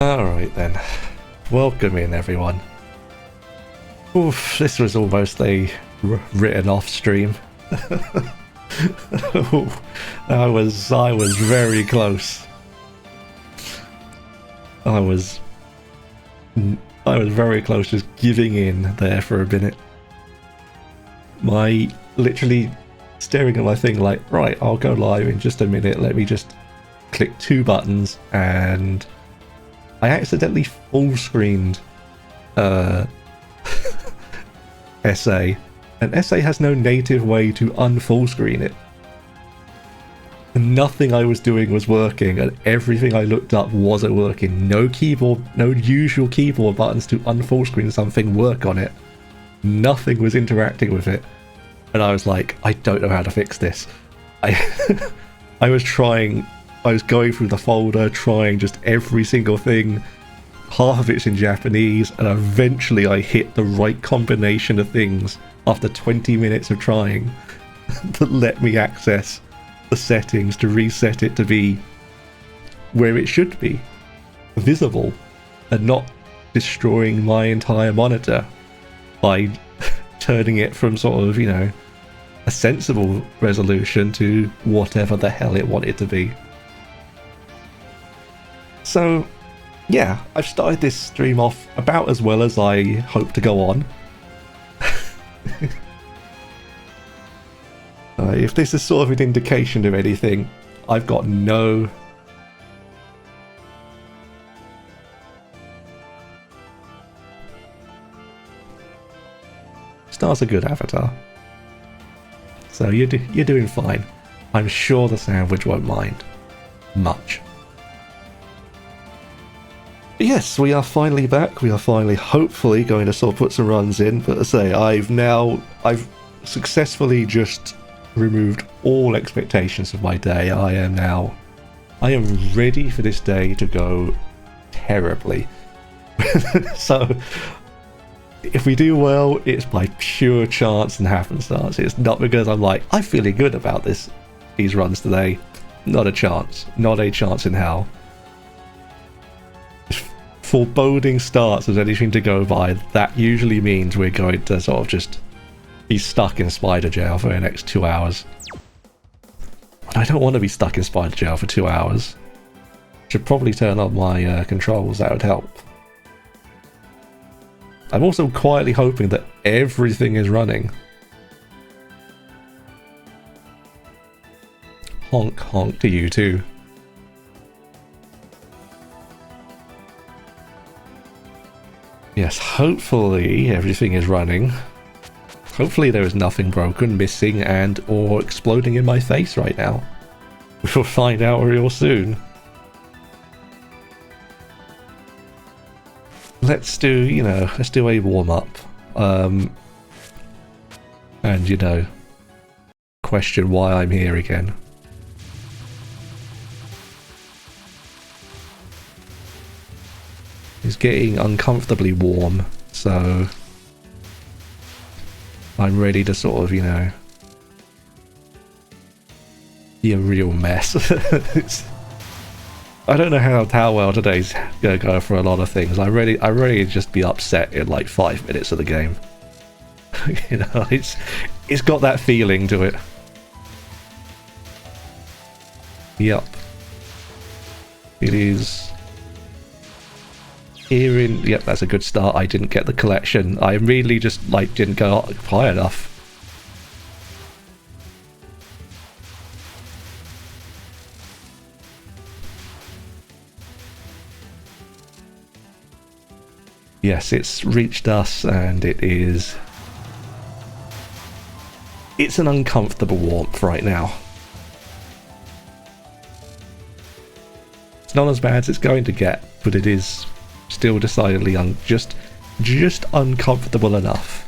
Alright then. Welcome in, everyone. Oof, this was almost a written off stream. I was very close. I was very close just giving in there for a minute. Literally staring at my thing like, right, I'll go live in just a minute, let me just click 2 buttons, and I accidentally full screened SA, and SA has no native way to unfull screen it. Nothing I was doing was working, and everything I looked up wasn't working. No usual keyboard buttons to unfull screen something work on it. Nothing was interacting with it. And I was like, I don't know how to fix this. I was going through the folder, trying just every single thing. Half of it's in Japanese, and eventually I hit the right combination of things after 20 minutes of trying that let me access the settings to reset it to be where it should be, visible, and not destroying my entire monitor by turning it from sort of, a sensible resolution to whatever the hell it wanted to be. So, yeah, I've started this stream off about as well as I hope to go on. If this is sort of an indication of anything, I've got no... Star's a good avatar. So you're doing fine. I'm sure the sandwich won't mind much. But yes, we are finally back. We are finally, hopefully, going to sort of put some runs in. But as I say, I've successfully just removed all expectations of my day. I am ready for this day to go terribly. So if we do well, it's by pure chance and happenstance. It's not because I'm like, I'm feeling good about these runs today. Not a chance. Not a chance in hell. If foreboding starts as anything to go by, that usually means we're going to sort of just be stuck in spider jail for the next 2 hours. And I don't want to be stuck in spider jail for 2 hours. Should probably turn on my controls, that would help. I'm also quietly hoping that everything is running. Honk honk to you too. Yes, hopefully everything is running. Hopefully there is nothing broken, missing, and or exploding in my face right now. We will find out real soon. Let's do a warm-up. And, question why I'm here again. It's getting uncomfortably warm, so I'm ready to sort of, be a real mess. I don't know how well today's gonna go for a lot of things. I really just be upset in like 5 minutes of the game. It's got that feeling to it. Yep. It is. Yep, that's a good start. I didn't get the collection. I really just didn't go high enough. Yes, it's reached us, and it's an uncomfortable warmth right now. It's not as bad as it's going to get, but it is still decidedly just uncomfortable enough.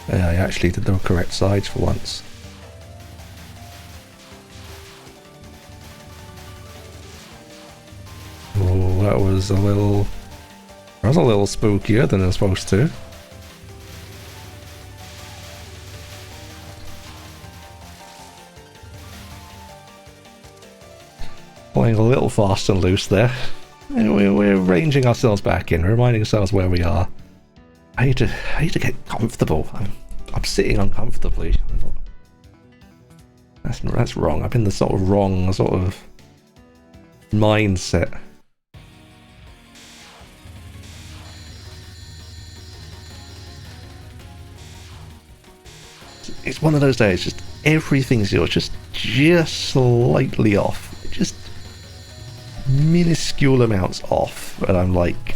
Yeah, I actually did the correct sides for once. Oh, that was a little spookier than it was supposed to. Playing a little fast and loose there. We're ranging ourselves back in, reminding ourselves where we are. I need to get comfortable. I'm sitting uncomfortably. That's wrong. I'm in the sort of wrong sort of mindset. It's one of those days, just everything's just slightly off. Just minuscule amounts off. And I'm like,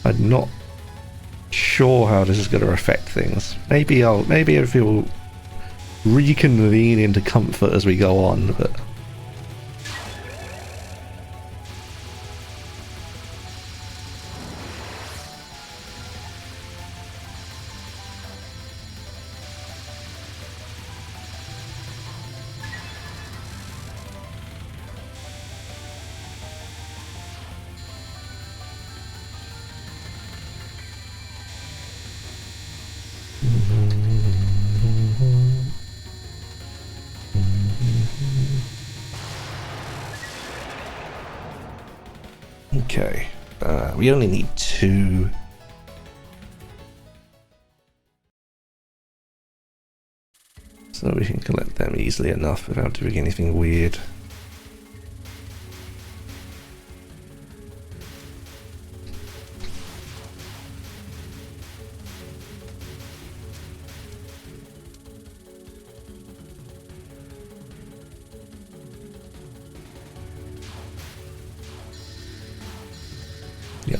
I'm not sure how this is going to affect things. Maybe I feel reconvene into comfort as we go on, but okay. We only need 2. So we can collect them easily enough without doing anything weird.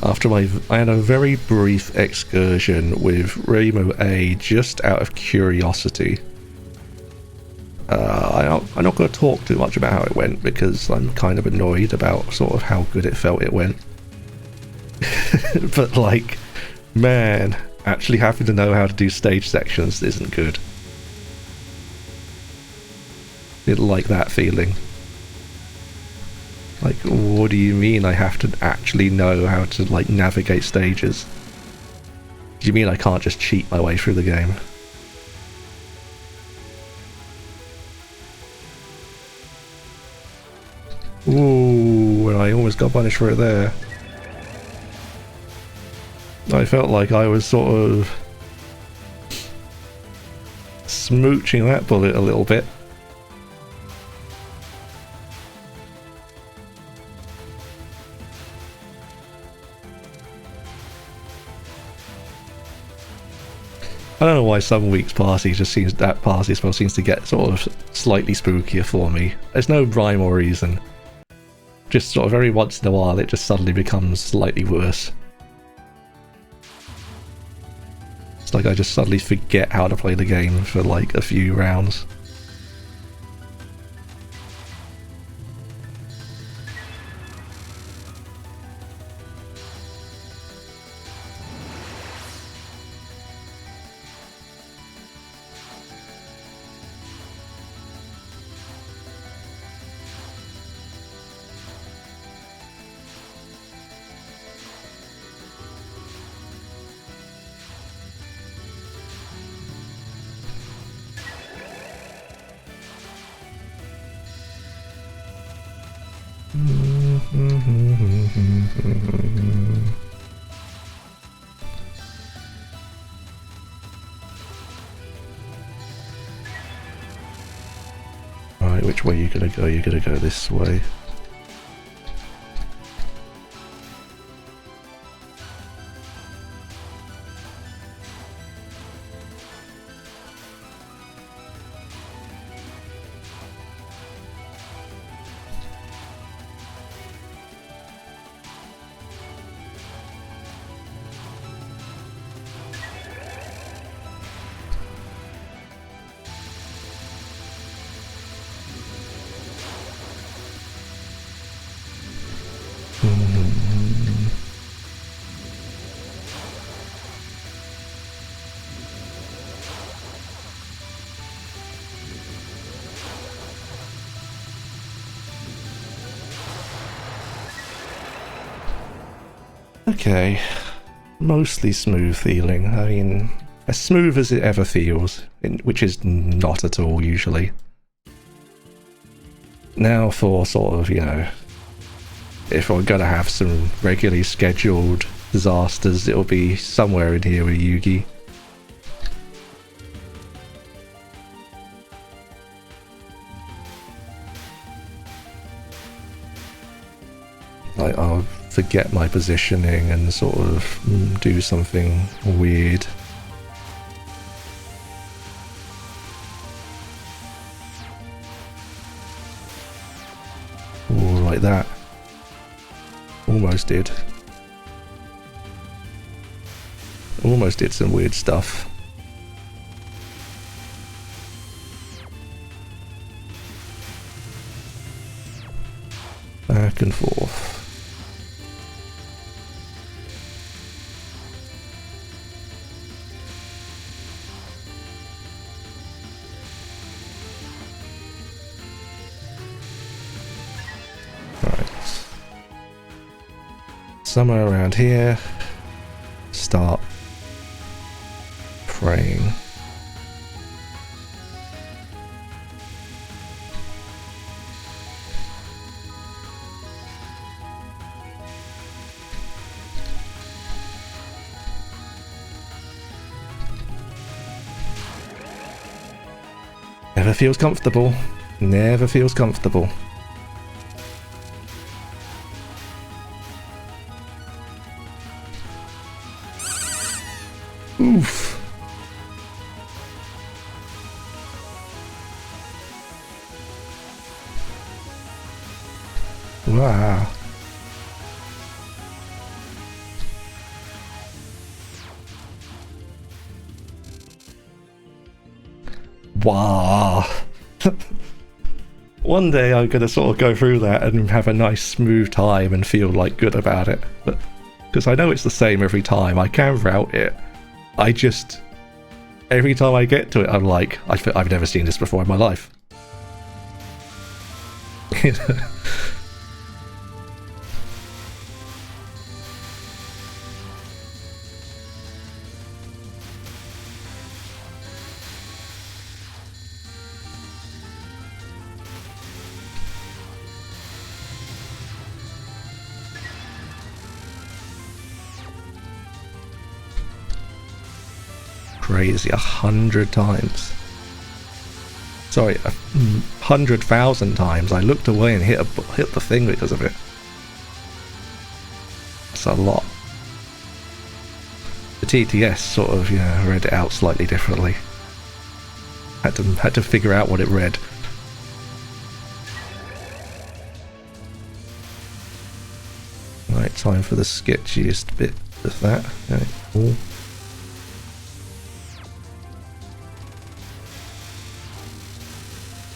After I had a very brief excursion with Reimu A just out of curiosity. I'm not going to talk too much about how it went because I'm kind of annoyed about sort of how good it felt it went. But like, man, actually having to know how to do stage sections isn't good. Didn't like that feeling. Like, what do you mean I have to actually know how to, like, navigate stages? Do you mean I can't just cheat my way through the game? Ooh, and I almost got punished for it there. I felt like I was sort of smooching that bullet a little bit. I don't know why some weeks Parsee spell seems to get sort of slightly spookier for me. There's no rhyme or reason. Just sort of every once in a while it just suddenly becomes slightly worse. It's like I just suddenly forget how to play the game for like a few rounds. Right, which way are you gonna go? You're gonna go this way. Okay. Mostly smooth feeling. I mean, as smooth as it ever feels, which is not at all usually. Now for sort of, you know, if we're gonna have some regularly scheduled disasters, it'll be somewhere in here with Yuugi. Like, I'll forget my positioning and sort of do something weird. Ooh, like that. Almost did. Almost did some weird stuff. Back and forth. Somewhere around here, start praying. Never feels comfortable. Never feels comfortable. Oof. Wow. Wow. One day I'm gonna sort of go through that and have a nice smooth time and feel like good about it. But because I know it's the same every time, I can route it. I just, every time I get to it, I'm like, I've never seen this before in my life. Crazy, 100 times. Sorry, 100,000 times. I looked away and hit the thing because of it. That's a lot. The TTS sort of, you know, read it out slightly differently. Had to figure out what it read. Right, time for the sketchiest bit of that. Okay, cool.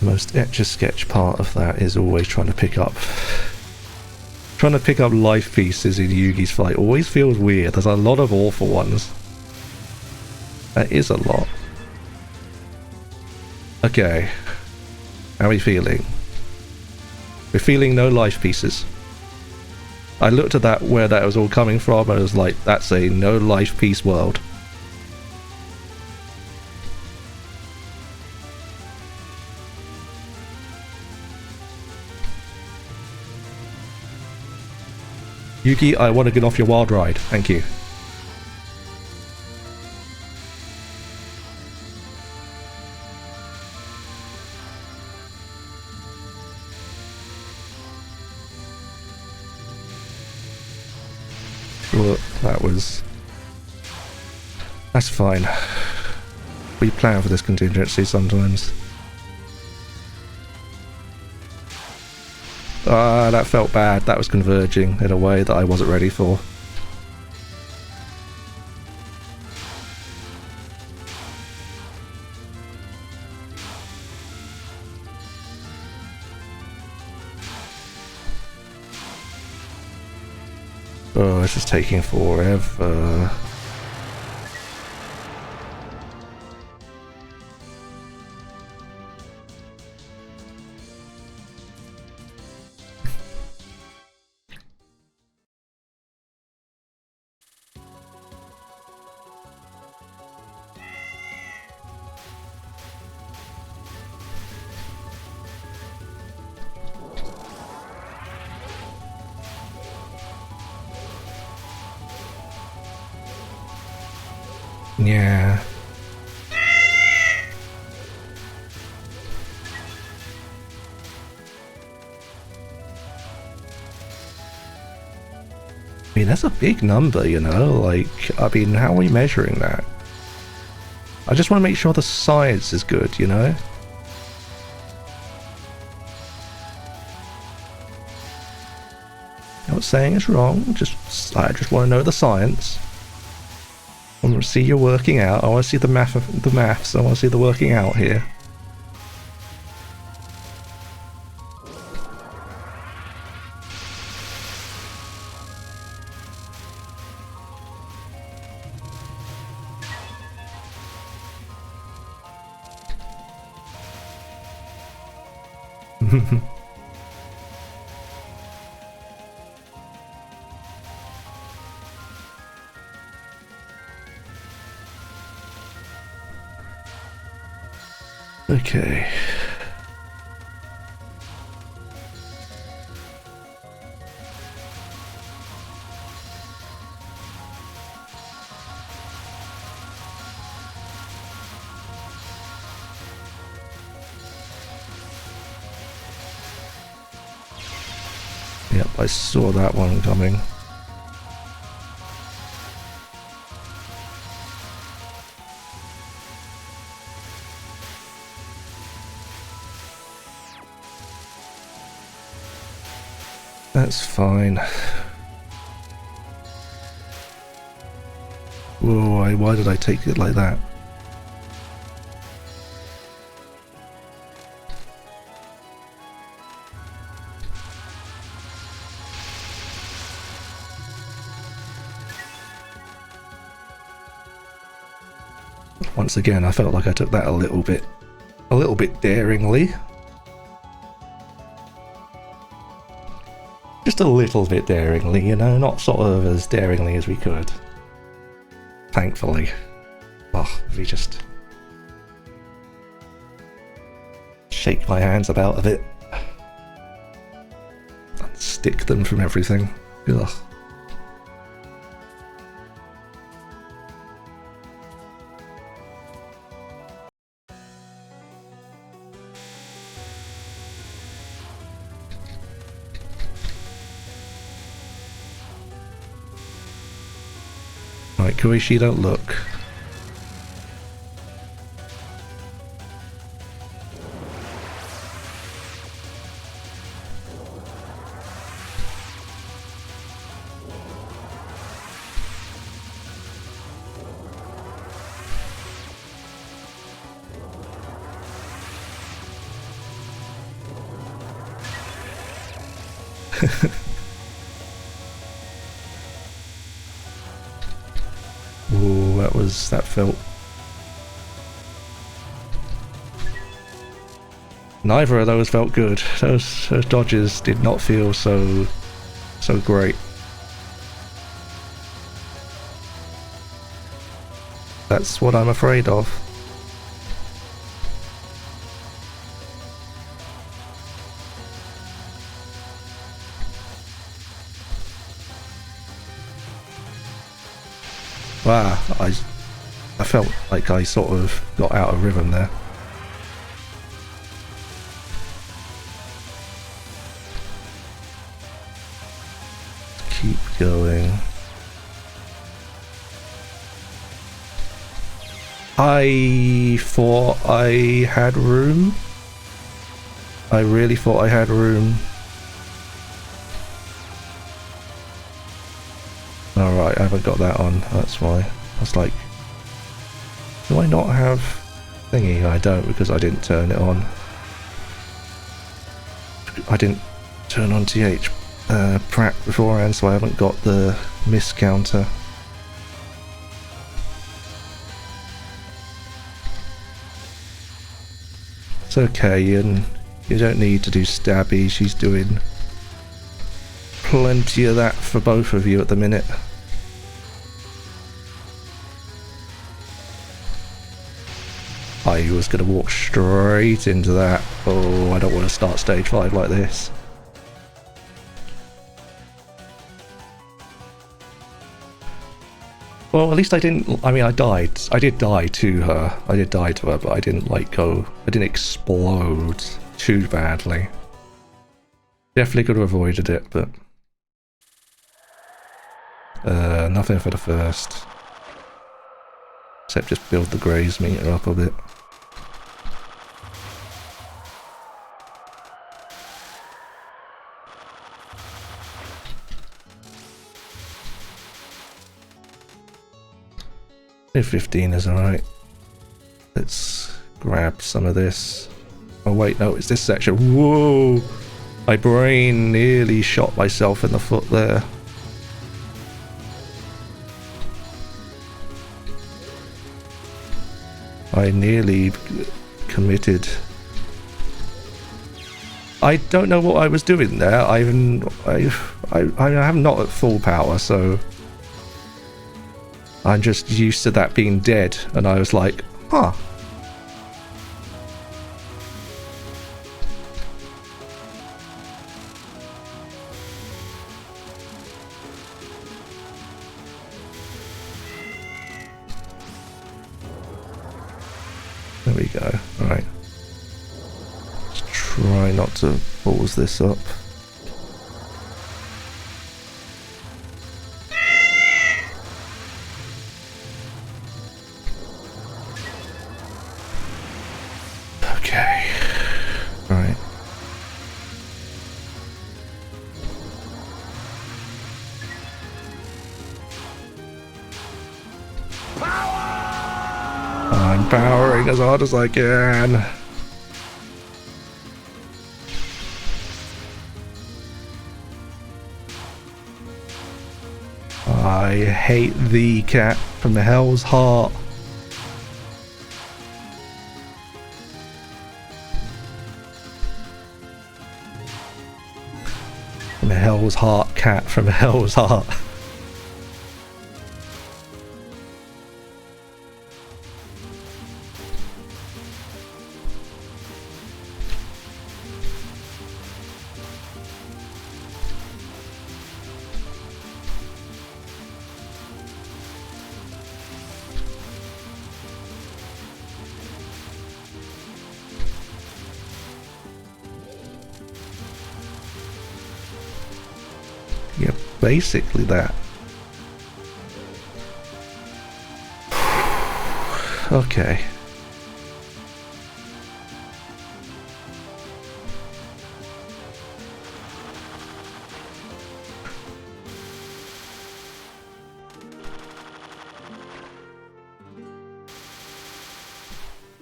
The most etch-a-sketch part of that is always trying to pick up life pieces in Yuugi's fight. Always feels weird. There's a lot of awful ones. That is a lot. Okay. How are we feeling? We're feeling no life pieces. I looked at that, where that was all coming from, and I was like, that's a no life piece world. Yuugi, I want to get off your wild ride. Thank you. Well, that's fine. We plan for this contingency sometimes. That felt bad. That was converging in a way that I wasn't ready for. Oh, this is taking forever. Yeah. I mean, that's a big number, you know? Like, I mean, how are we measuring that? I just want to make sure the science is good, you know? Not saying it's wrong, I just want to know the science. I want to see you working out. I want to see the maths. I want to see the working out here. Okay. Yep, I saw that one coming. That's fine. Whoa, why did I take it like that? Once again, I felt like I took that a little bit daringly. Just a little bit daringly, you know, not sort of as daringly as we could. Thankfully. Oh, if we just shake my hands about a bit. Unstick them from everything. Ugh. Right, Koishi, don't look. Ooh, that felt... Neither of those felt good. Those dodges did not feel so great. That's what I'm afraid of. Wow, I felt like I sort of got out of rhythm there. Keep going. I thought I had room. I really thought I had room. Alright, I haven't got that on, that's why. I was like, do I not have thingy? I don't, because I didn't turn it on. I didn't turn on TH Pratt beforehand, so I haven't got the miss counter. It's okay, and you don't need to do stabby. She's doing plenty of that for both of you at the minute. I was going to walk straight into that. Oh, I don't want to start stage 5 like this. Well, at least I didn't. I mean, I died. I did die to her. I did die to her, but I didn't like go. I didn't explode too badly. Definitely could have avoided it, but nothing for the first. Except just build the graze meter up a bit. If 15 is alright. Let's grab some of this. Oh wait, no, it's this section. Whoa! My brain nearly shot myself in the foot there. I nearly committed. I don't know what I was doing there. I'm not at full power, so I'm just used to that being dead, and I was like, huh. There we go. Alright. Let's try not to pause this up. Okay. Alright. I'm powering as hard as I can. I hate the cat from the Hell's Heart. From Hell's Heart cat from Hell's Heart. Basically that. Okay.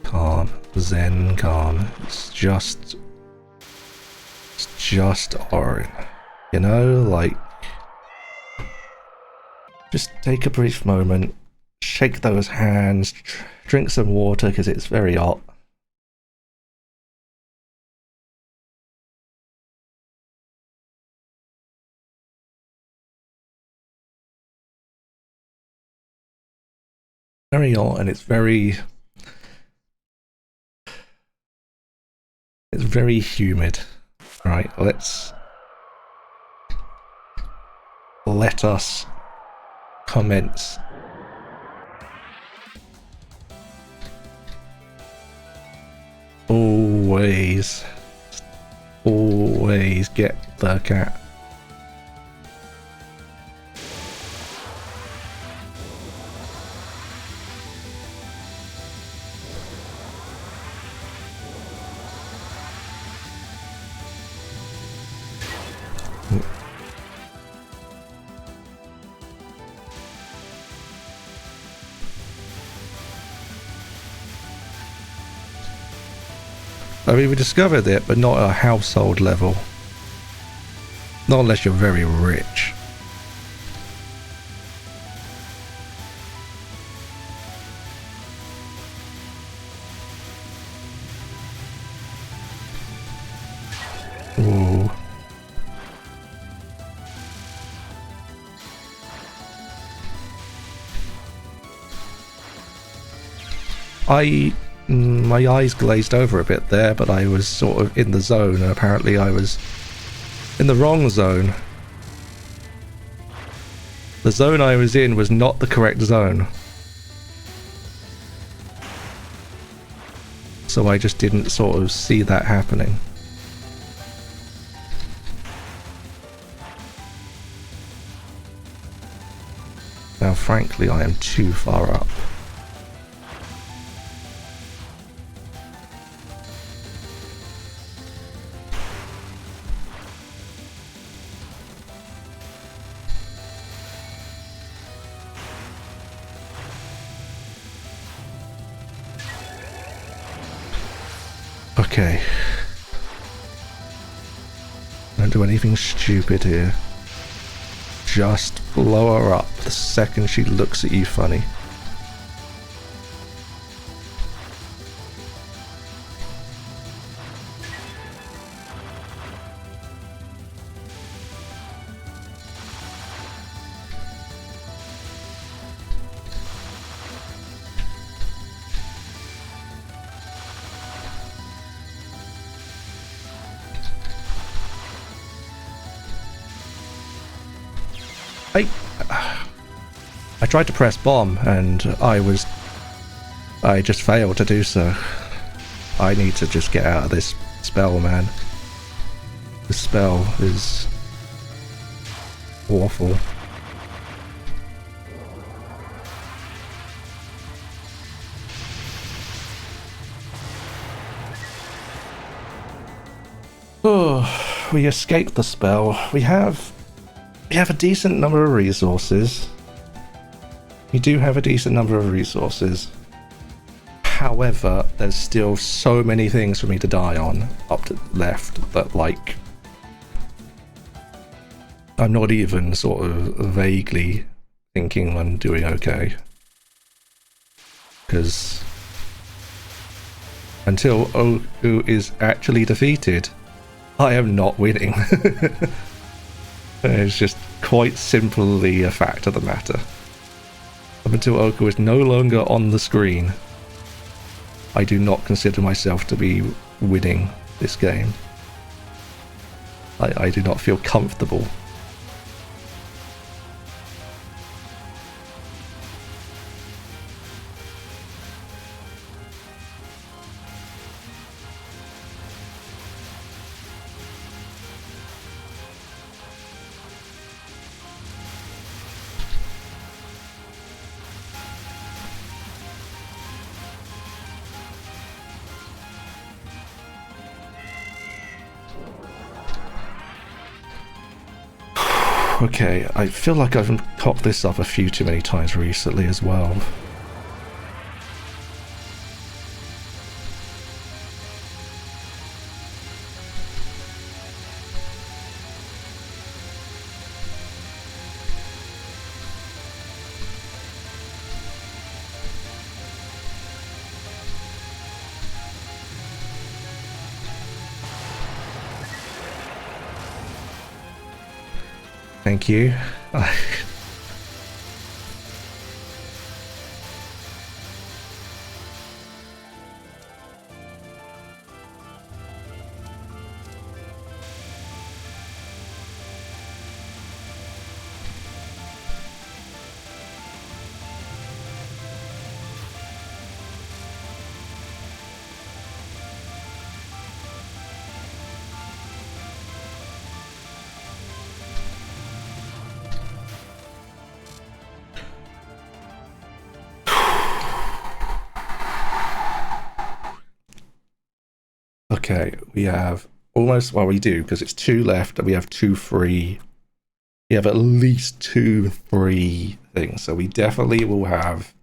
Calm. Zen calm. It's just Orin. You know, like, just take a brief moment, shake those hands, drink some water because it's very hot. Very hot, and it's very humid. Right, let us commence. Always get the cat. I mean, we discovered it, but not at a household level. Not unless you're very rich. Ooh. My eyes glazed over a bit there, but I was sort of in the zone, and apparently I was in the wrong zone. The zone I was in was not the correct zone. So I just didn't sort of see that happening. Now, frankly, I am too far up. Okay. Don't do anything stupid here. Just blow her up the second she looks at you funny. I tried to press bomb and I just failed to do so. I need to just get out of this spell, man. The spell is awful. Oh, we escaped the spell. We have a decent number of resources. We do have a decent number of resources. However, there's still so many things for me to die on up to the left that, like, I'm not even sort of vaguely thinking I'm doing okay. Because until Okuu is actually defeated, I am not winning. It's just quite simply a fact of the matter. Up until Okuu is no longer on the screen, I do not consider myself to be winning this game. I do not feel comfortable. Okay, I feel like I've cocked this up a few too many times recently as well. Thank you. Okay, we have almost, well, we do, because it's 2 left, and we have 2 free. We have at least 2 free things, so we definitely will have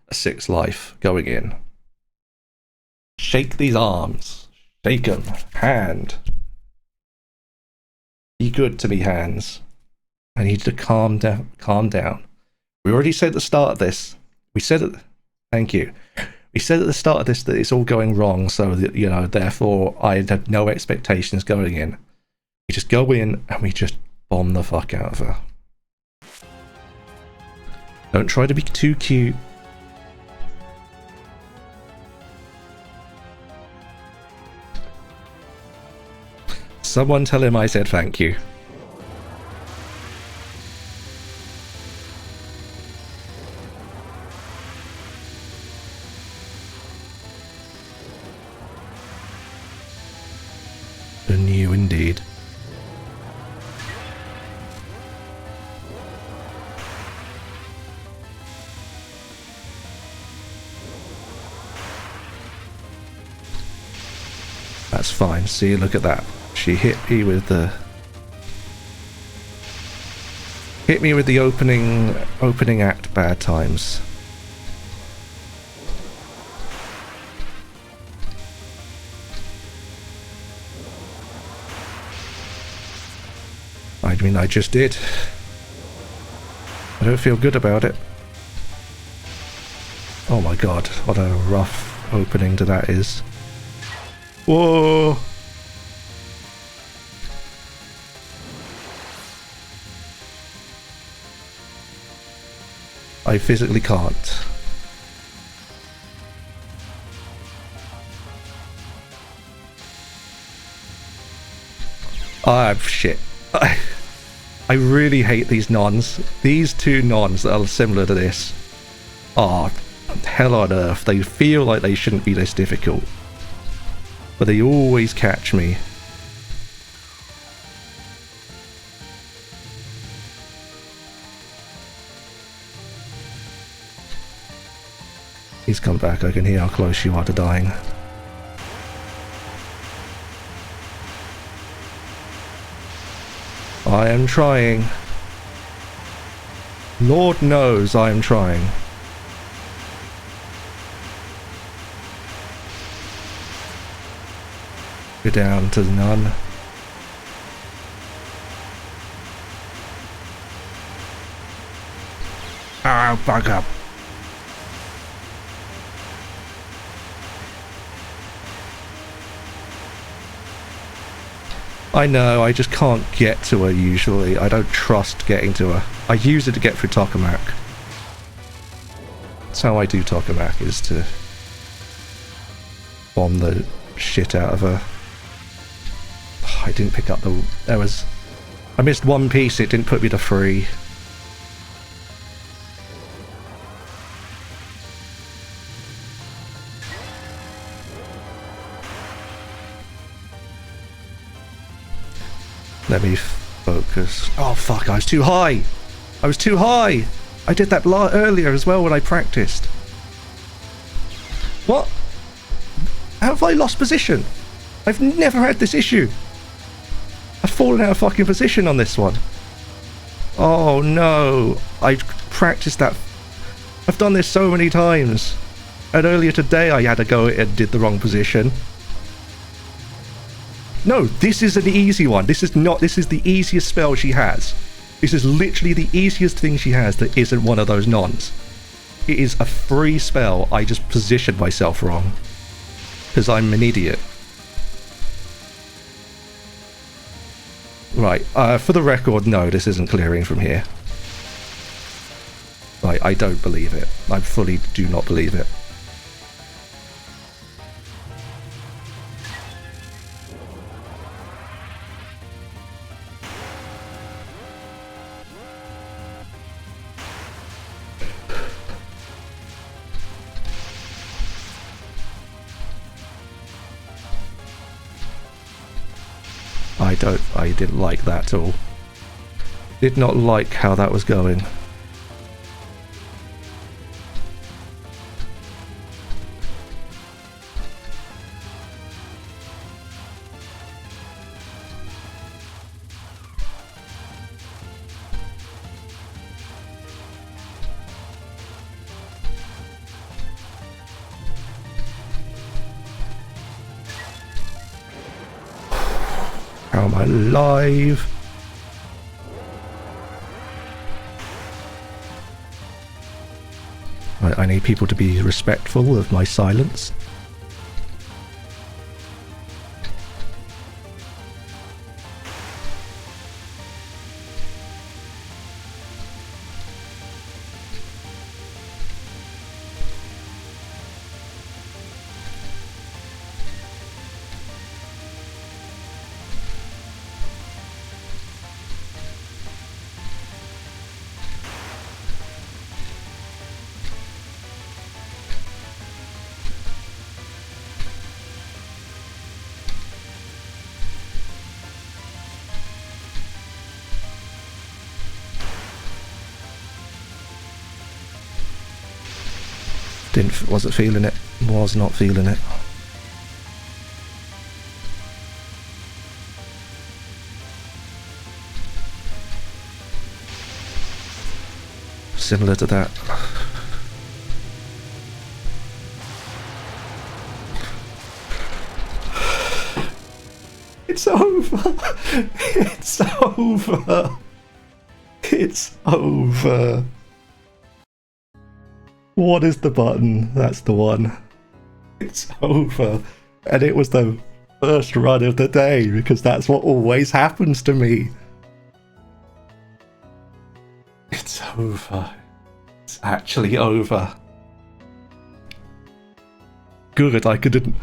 a 6 life going in. Shake these arms. Shake them. Hand. Be good to me, hands. I need you to calm down. Calm down. We already said at the start of this. We said it. Thank you. We said at the start of this that it's all going wrong, so that, you know, therefore I had no expectations going in. We just go in and we just bomb the fuck out of her. Don't try to be too cute. Someone tell him I said thank you. New indeed. That's fine. See, look at that. She hit me with the opening act bad times. I mean, I just did. I don't feel good about it. Oh my god, what a rough opening to that is. Whoa! I physically can't. Ah, shit. I really hate these nons. These two nons that are similar to this are hell on earth. They feel like they shouldn't be this difficult, but they always catch me. He's come back. I can hear how close you are to dying. I am trying. Lord knows I am trying. Go down to the nun. Ah, bug up. I know, I just can't get to her usually. I don't trust getting to her. I use it to get through Tokamak. That's how I do Tokamak, is to bomb the shit out of her. I didn't pick up the... I missed one piece, it didn't put me to 3. Let me focus. Oh fuck, I was too high! I was too high! I did that earlier as well when I practiced. What? How have I lost position? I've never had this issue. I've fallen out of fucking position on this one. Oh no. I practiced that. I've done this so many times. And earlier today I had to go and did the wrong position. No, this is an easy one. This is the easiest spell she has. This is literally the easiest thing she has that isn't one of those nons. It is a free spell. I just positioned myself wrong. Because I'm an idiot. Right, for the record, no, this isn't clearing from here. Right, I don't believe it. I fully do not believe it. I didn't like that at all. Did not like how that was going. How am I alive? I need people to be respectful of my silence. Wasn't feeling it. Was not feeling it. Similar to that. It's over. It's over. It's over. What is the button? That's the one. It's over. And it was the first run of the day, because that's what always happens to me. It's over. It's actually over. Good, I can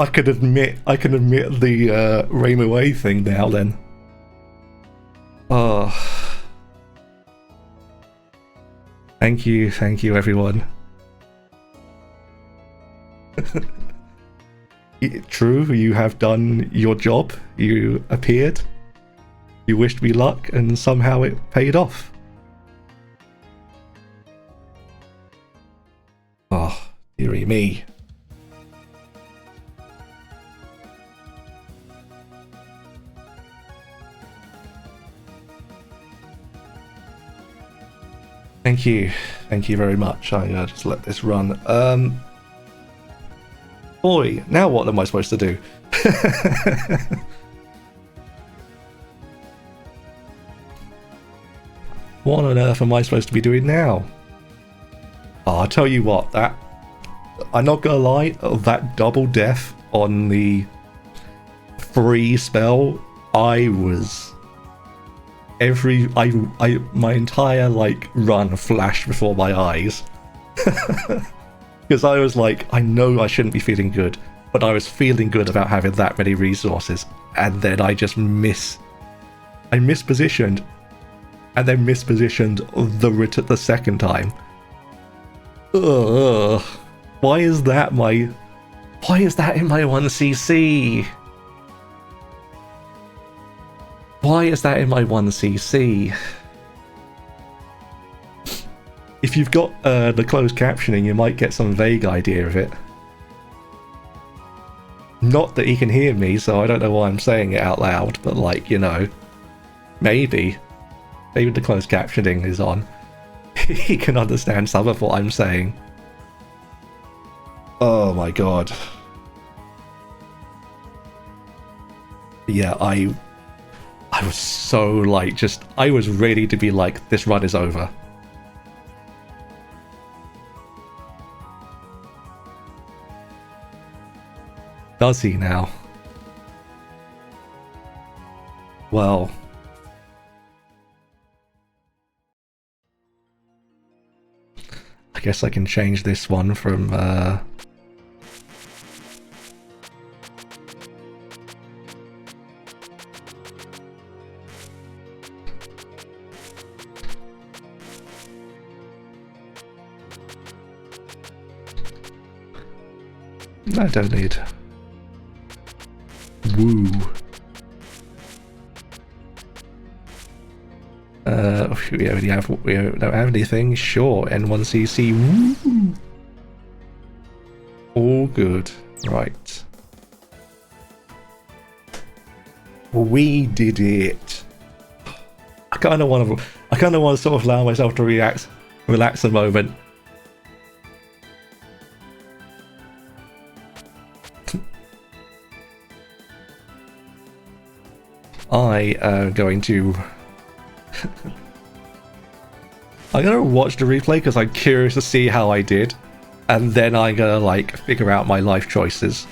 admit the Reimu thing now then. Oh. Thank you everyone. True, you have done your job. You appeared. You wished me luck, and somehow it paid off. Oh, dearie me. Thank you very much. I just let this run. Boy, now what am I supposed to do? What on earth am I supposed to be doing now? Oh, I'll tell you what, that... I'm not gonna lie, that double death on the free spell, I was... my entire, like, run flashed before my eyes. Because I was like, I know I shouldn't be feeling good, but I was feeling good about having that many resources, and then I just I mispositioned, and then mispositioned the second time. Ugh. Why is that in my 1cc? Why is that in my 1cc? If you've got the closed captioning, you might get some vague idea of it. Not that he can hear me, so I don't know why I'm saying it out loud, but like, you know, maybe the closed captioning is on. He can understand some of what I'm saying. Oh my god. Yeah, I was so like, I was ready to be like, this run is over. Does he now? Well... I guess I can change this one from, I don't need... Woo. We don't have anything. Sure, N1CC. Woo. All good. Right. We did it. I kind of want to sort of allow myself to relax a moment. I am going to... I'm going to watch the replay because I'm curious to see how I did. And then I'm going to, like, figure out my life choices.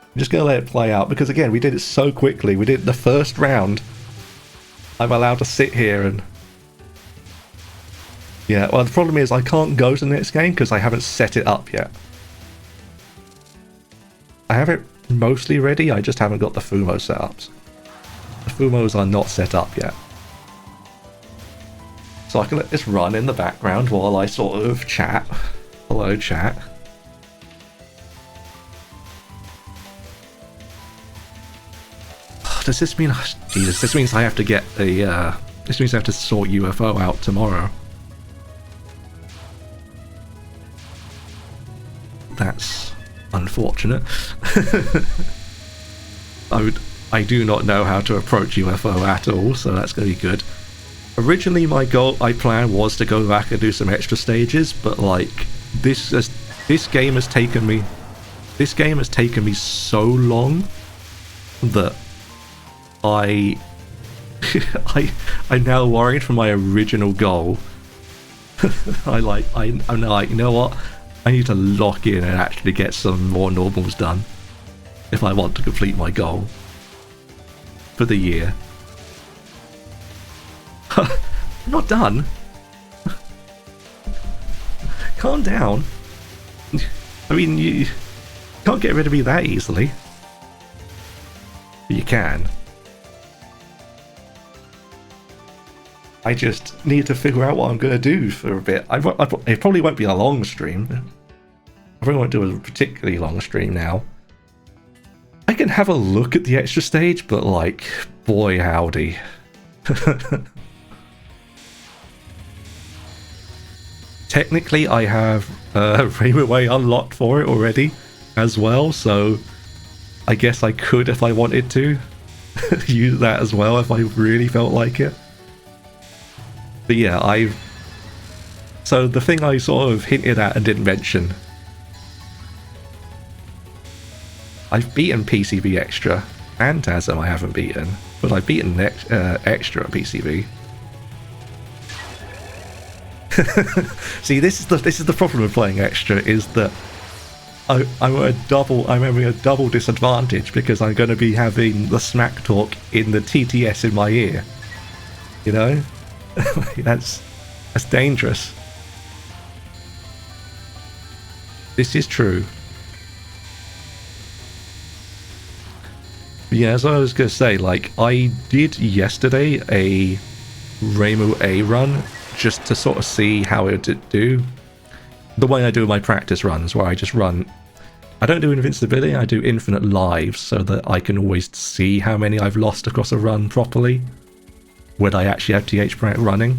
I'm just going to let it play out because, again, we did it so quickly. We did the first round. I'm allowed to sit here and... Yeah, well, the problem is I can't go to the next game because I haven't set it up yet. I have it mostly ready, I just haven't got the Fumo setups. The Fumos are not set up yet. So I can let this run in the background while I sort of chat. Hello, chat. Does this mean... Jesus, this means I have to get the... this means I have to sort UFO out tomorrow. That's unfortunate. I do not know how to approach UFO at all, so that's going to be good. Originally, my plan was to go back and do some extra stages, but like this game has taken me so long that I'm now worried for my original goal. I'm like, you know what? I need to lock in and actually get some more normals done if I want to complete my goal for the year. Not done. Calm down. I mean, you can't get rid of me that easily. You can. I just need to figure out what I'm going to do for a bit. It probably won't be a long stream. I probably won't do a particularly long stream now. I can have a look at the extra stage, but like, boy howdy. Technically, I have Reimu unlocked for it already as well, so I guess I could, if I wanted to, use that as well if I really felt like it. But yeah, so the thing I sort of hinted at and didn't mention, I've beaten PCB Extra, and TASM I haven't beaten, but I've beaten Extra at PCB. See, this is the problem with playing Extra, is that I'm having a double disadvantage because I'm going to be having the smack talk in the TTS in my ear. You know, that's dangerous. This is true. Yeah, as I was going to say, like, I did yesterday a Reimu A run just to sort of see how it would do. The way I do my practice runs, where I just run, I don't do invincibility, I do infinite lives, so that I can always see how many I've lost across a run properly when I actually have TH Pratt running.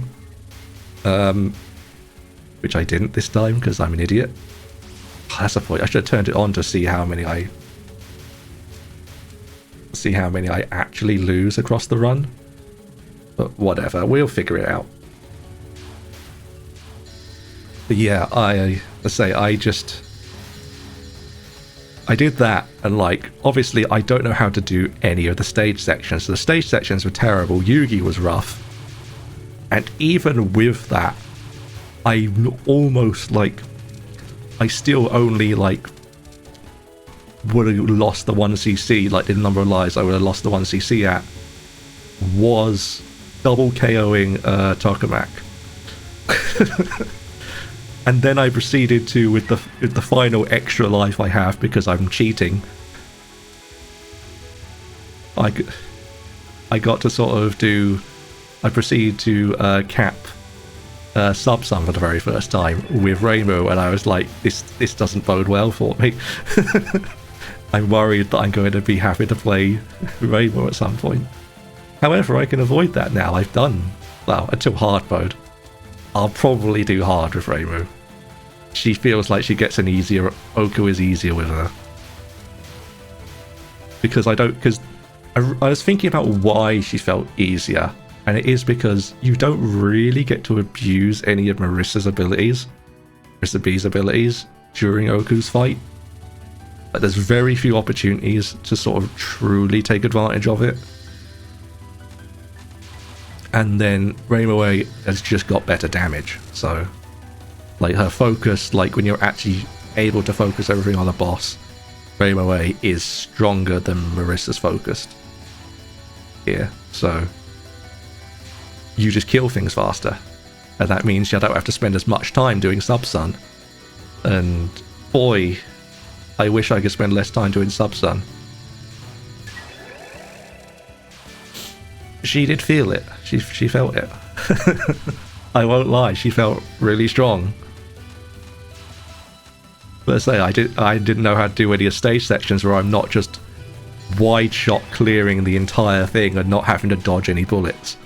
Which I didn't this time because I'm an idiot. That's the point. I should have turned it on to see how many I actually lose across the run. But whatever, we'll figure it out. But yeah, I did that, and like, obviously I don't know how to do any of the stage sections. So the stage sections were terrible. Yuugi was rough. And even with that, I still only like would have lost the 1cc, like the number of lives I would have lost the 1cc at was double KOing Tokamak. And then I proceeded to, with the final extra life I have because I'm cheating, I got to sort of I proceeded to cap sub-sum for the very first time with Reimu, and I was like, this doesn't bode well for me. I'm worried that I'm going to be happy to play Reimu at some point. However, I can avoid that now. I've done, well, until hard mode. I'll probably do hard with Reimu. She feels like she gets an easier, Okuu is easier with her. Because I was thinking about why she felt easier, and it is because you don't really get to abuse any of Marisa B's abilities during Oku's fight. But there's very few opportunities to sort of truly take advantage of it. And then Reimu has just got better damage, so like her focus, like when you're actually able to focus everything on the boss, Reimu is stronger than Marisa's focused here, so you just kill things faster, and that means you don't have to spend as much time doing Sub-Sun. And boy, I wish I could spend less time doing Sub-Sun. She did feel it. She felt it. I won't lie, she felt really strong. But I say, I didn't know how to do any stage sections where I'm not just wide shot clearing the entire thing and not having to dodge any bullets.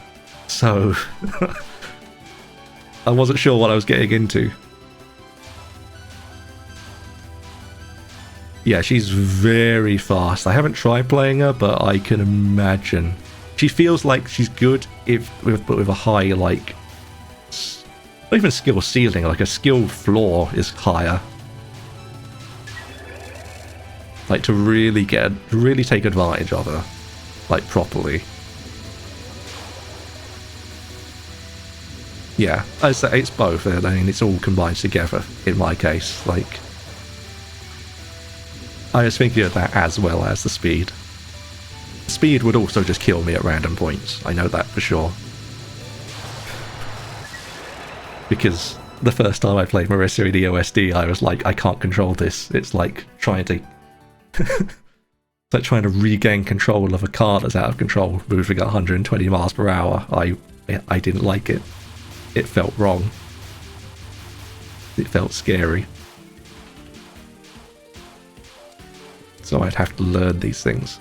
So I wasn't sure what I was getting into. Yeah, she's very fast. I haven't tried playing her, but I can imagine. She feels like she's good but with a high, like, not even skill ceiling, like a skill floor is higher. Like, to really take advantage of her, like, properly. Yeah, I'd say it's both. I mean, it's all combined together in my case. Like, I was thinking of that as well as the speed. Speed would also just kill me at random points. I know that for sure. Because the first time I played Marisa in the OSD, I was like, I can't control this. It's like trying to... it's like trying to regain control of a car that's out of control, moving at 120 miles per hour. I didn't like it. It felt wrong. It felt scary. So I'd have to learn these things.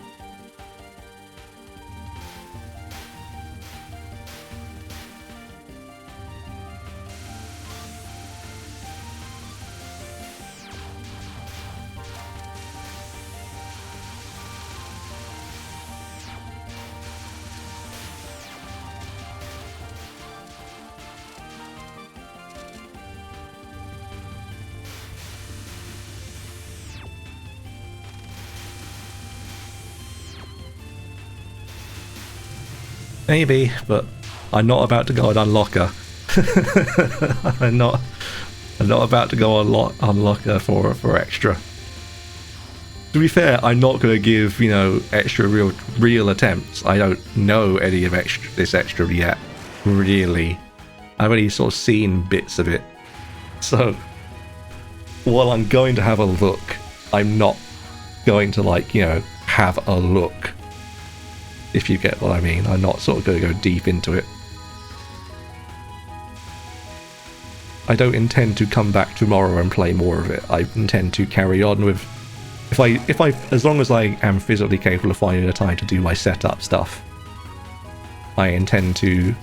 Maybe, but I'm not about to go and unlock her. I'm not about to go unlock her for extra. To be fair, I'm not going to give, you know, extra real attempts. I don't know any of this extra yet, really. I've only sort of seen bits of it. So, while I'm going to have a look, I'm not going to, like, you know, have a look. If you get what I mean. I'm not sort of going to go deep into it. I don't intend to come back tomorrow and play more of it. I intend to carry on with... as long as I am physically capable of finding the time to do my setup stuff, I intend to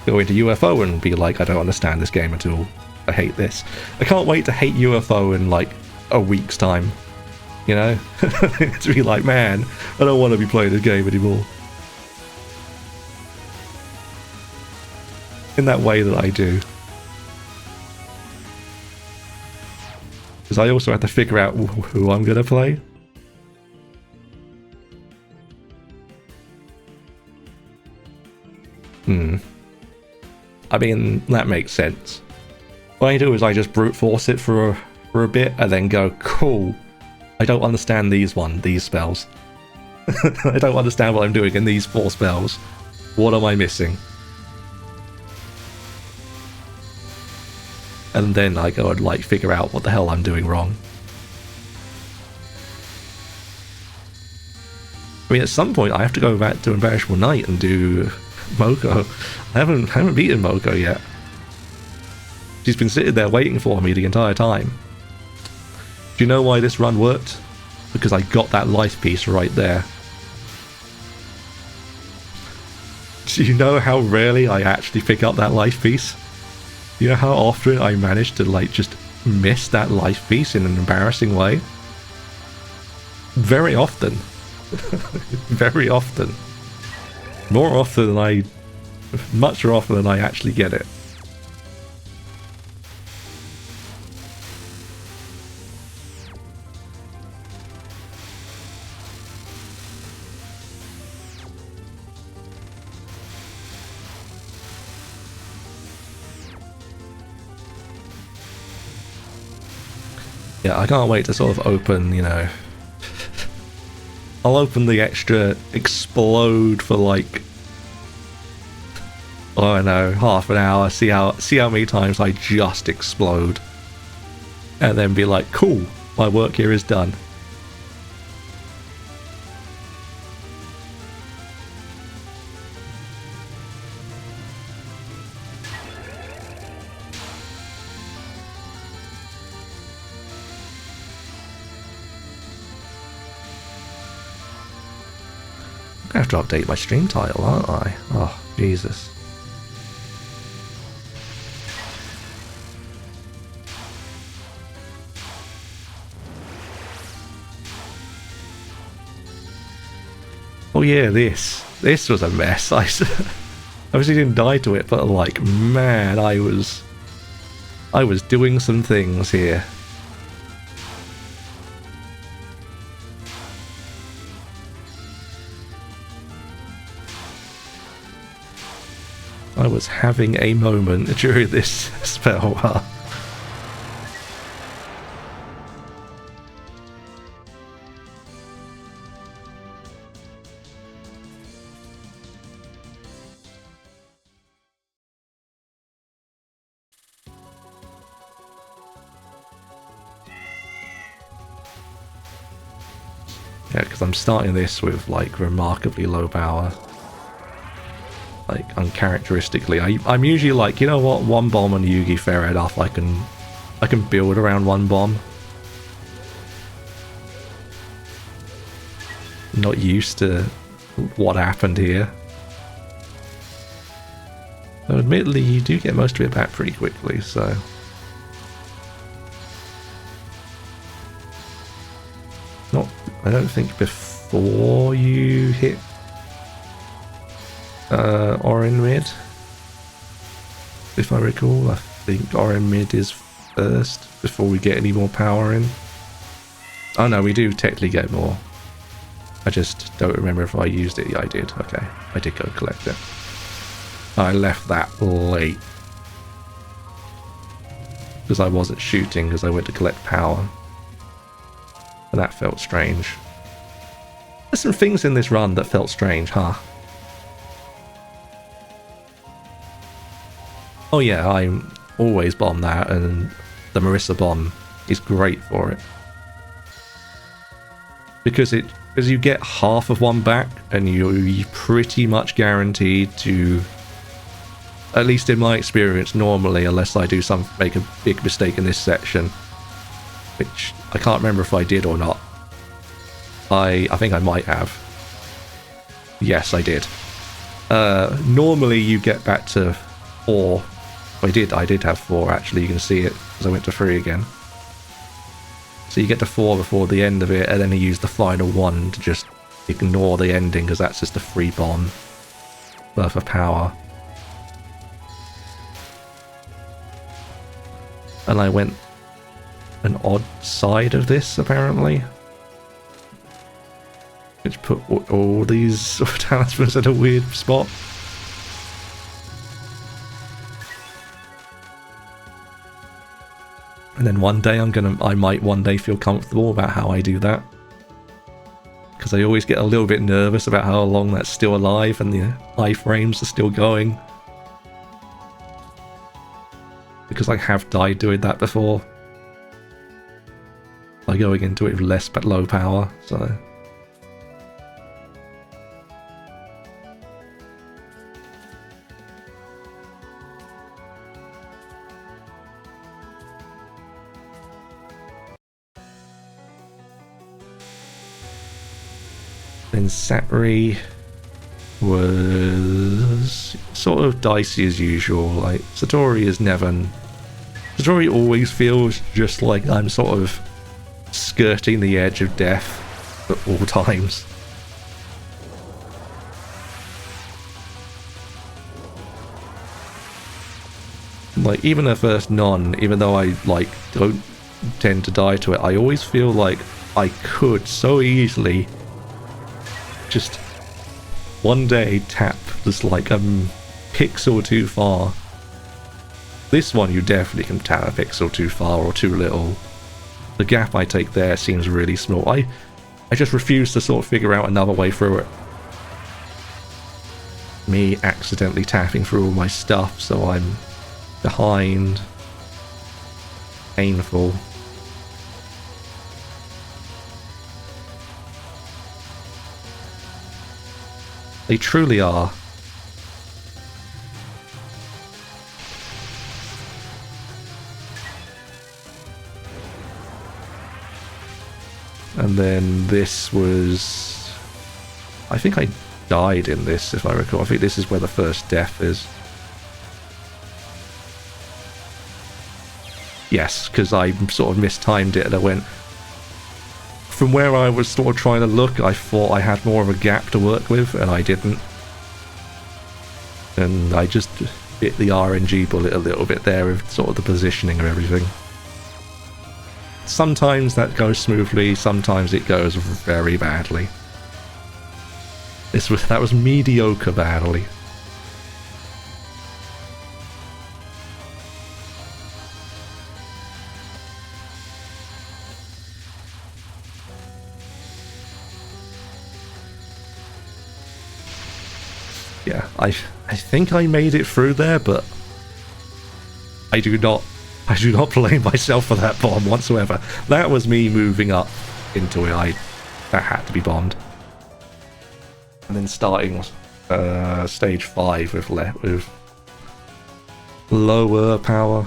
go into UFO and be like, I don't understand this game at all. I hate this. I can't wait to hate UFO in like a week's time. You know? To be like, man, I don't want to be playing this game anymore. In that way that I do. Because I also have to figure out who I'm going to play. I mean, that makes sense. What I do is I just brute force it for a bit and then go, cool, I don't understand these spells. I don't understand what I'm doing in these 4 spells. What am I missing? And then I go and like figure out what the hell I'm doing wrong. I mean, at some point I have to go back to Imperishable Night and do Moko. I haven't beaten Moko yet. She's been sitting there waiting for me the entire time. Do you know why this run worked? Because I got that life piece right there. Do you know how rarely I actually pick up that life piece? You know how often I manage to like just miss that life piece in an embarrassing way? Very often. Very often. Much more often than I actually get it. Yeah, I can't wait to sort of open, you know... I'll open the extra explode for like... I don't know, half an hour, see how many times I just explode. And then be like, cool, my work here is done. I have to update my stream title, aren't I? Oh, Jesus. Oh yeah, this was a mess. I obviously didn't die to it, but like, man, I was doing some things here. I was having a moment during this spell. Yeah, because I'm starting this with like remarkably low power. Like uncharacteristically. I'm usually like, you know what, one bomb on Yuugi, fair enough. I can build around one bomb. Not used to what happened here. Though admittedly you do get most of it back pretty quickly, so. Not, I don't think before you hit Orin mid, if I recall. I think Orin mid is first before we get any more power in. Oh no, we do technically get more. I just don't remember if I used it. Yeah, I did. Okay, I did go collect it. I left that late because I wasn't shooting because I went to collect power. And that felt strange. There's some things in this run that felt strange, huh? Oh yeah, I always bomb that, and the Marisa bomb is great for it. Because you get half of one back, and you're pretty much guaranteed to, at least in my experience, normally, unless I do make a big mistake in this section, which I can't remember if I did or not. I think I might have. Yes, I did. Normally you get back to 4. I did have 4 actually, you can see it, because I went to 3 again. So you get to 4 before the end of it, and then you use the final one to just ignore the ending, because that's just a free bomb worth of power. And I went an odd side of this, apparently. Which put all these sort of talismans at a weird spot. And then one day I might one day feel comfortable about how I do that. Because I always get a little bit nervous about how long that's still alive and the iframes are still going. Because I have died doing that before. By going into it with less but low power, so. Then Satori was sort of dicey as usual. Like Satori always feels just like I'm sort of skirting the edge of death at all times. Like even her first non, even though I like don't tend to die to it, I always feel like I could so easily just one day tap just like a pixel too far. This one you definitely can tap a pixel too far or too little. The gap I take there seems really small. I just refuse to sort of figure out another way through it. Me accidentally tapping through all my stuff so I'm behind. Painful. They truly are. And then this was... I think I died in this, if I recall. I think this is where the first death is. Yes, because I sort of mistimed it and I went from where I was sort of trying to look, I thought I had more of a gap to work with, and I didn't. And I just bit the RNG bullet a little bit there with sort of the positioning of everything. Sometimes that goes smoothly, sometimes it goes very badly. That was mediocre badly. Yeah, I think I made it through there, but I do not blame myself for that bomb whatsoever. That was me moving up into it. That had to be bombed. And then starting stage 5 with lower power.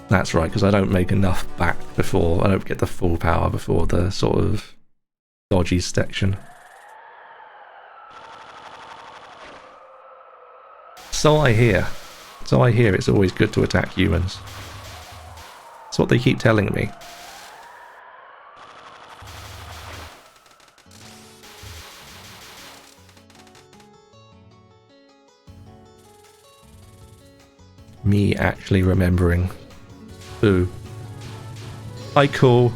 That's right, because I don't make enough back before, I don't get the full power before the sort of dodgy section. So I hear it's always good to attack humans. That's what they keep telling me. Me actually remembering. Ooh. Hi, cool.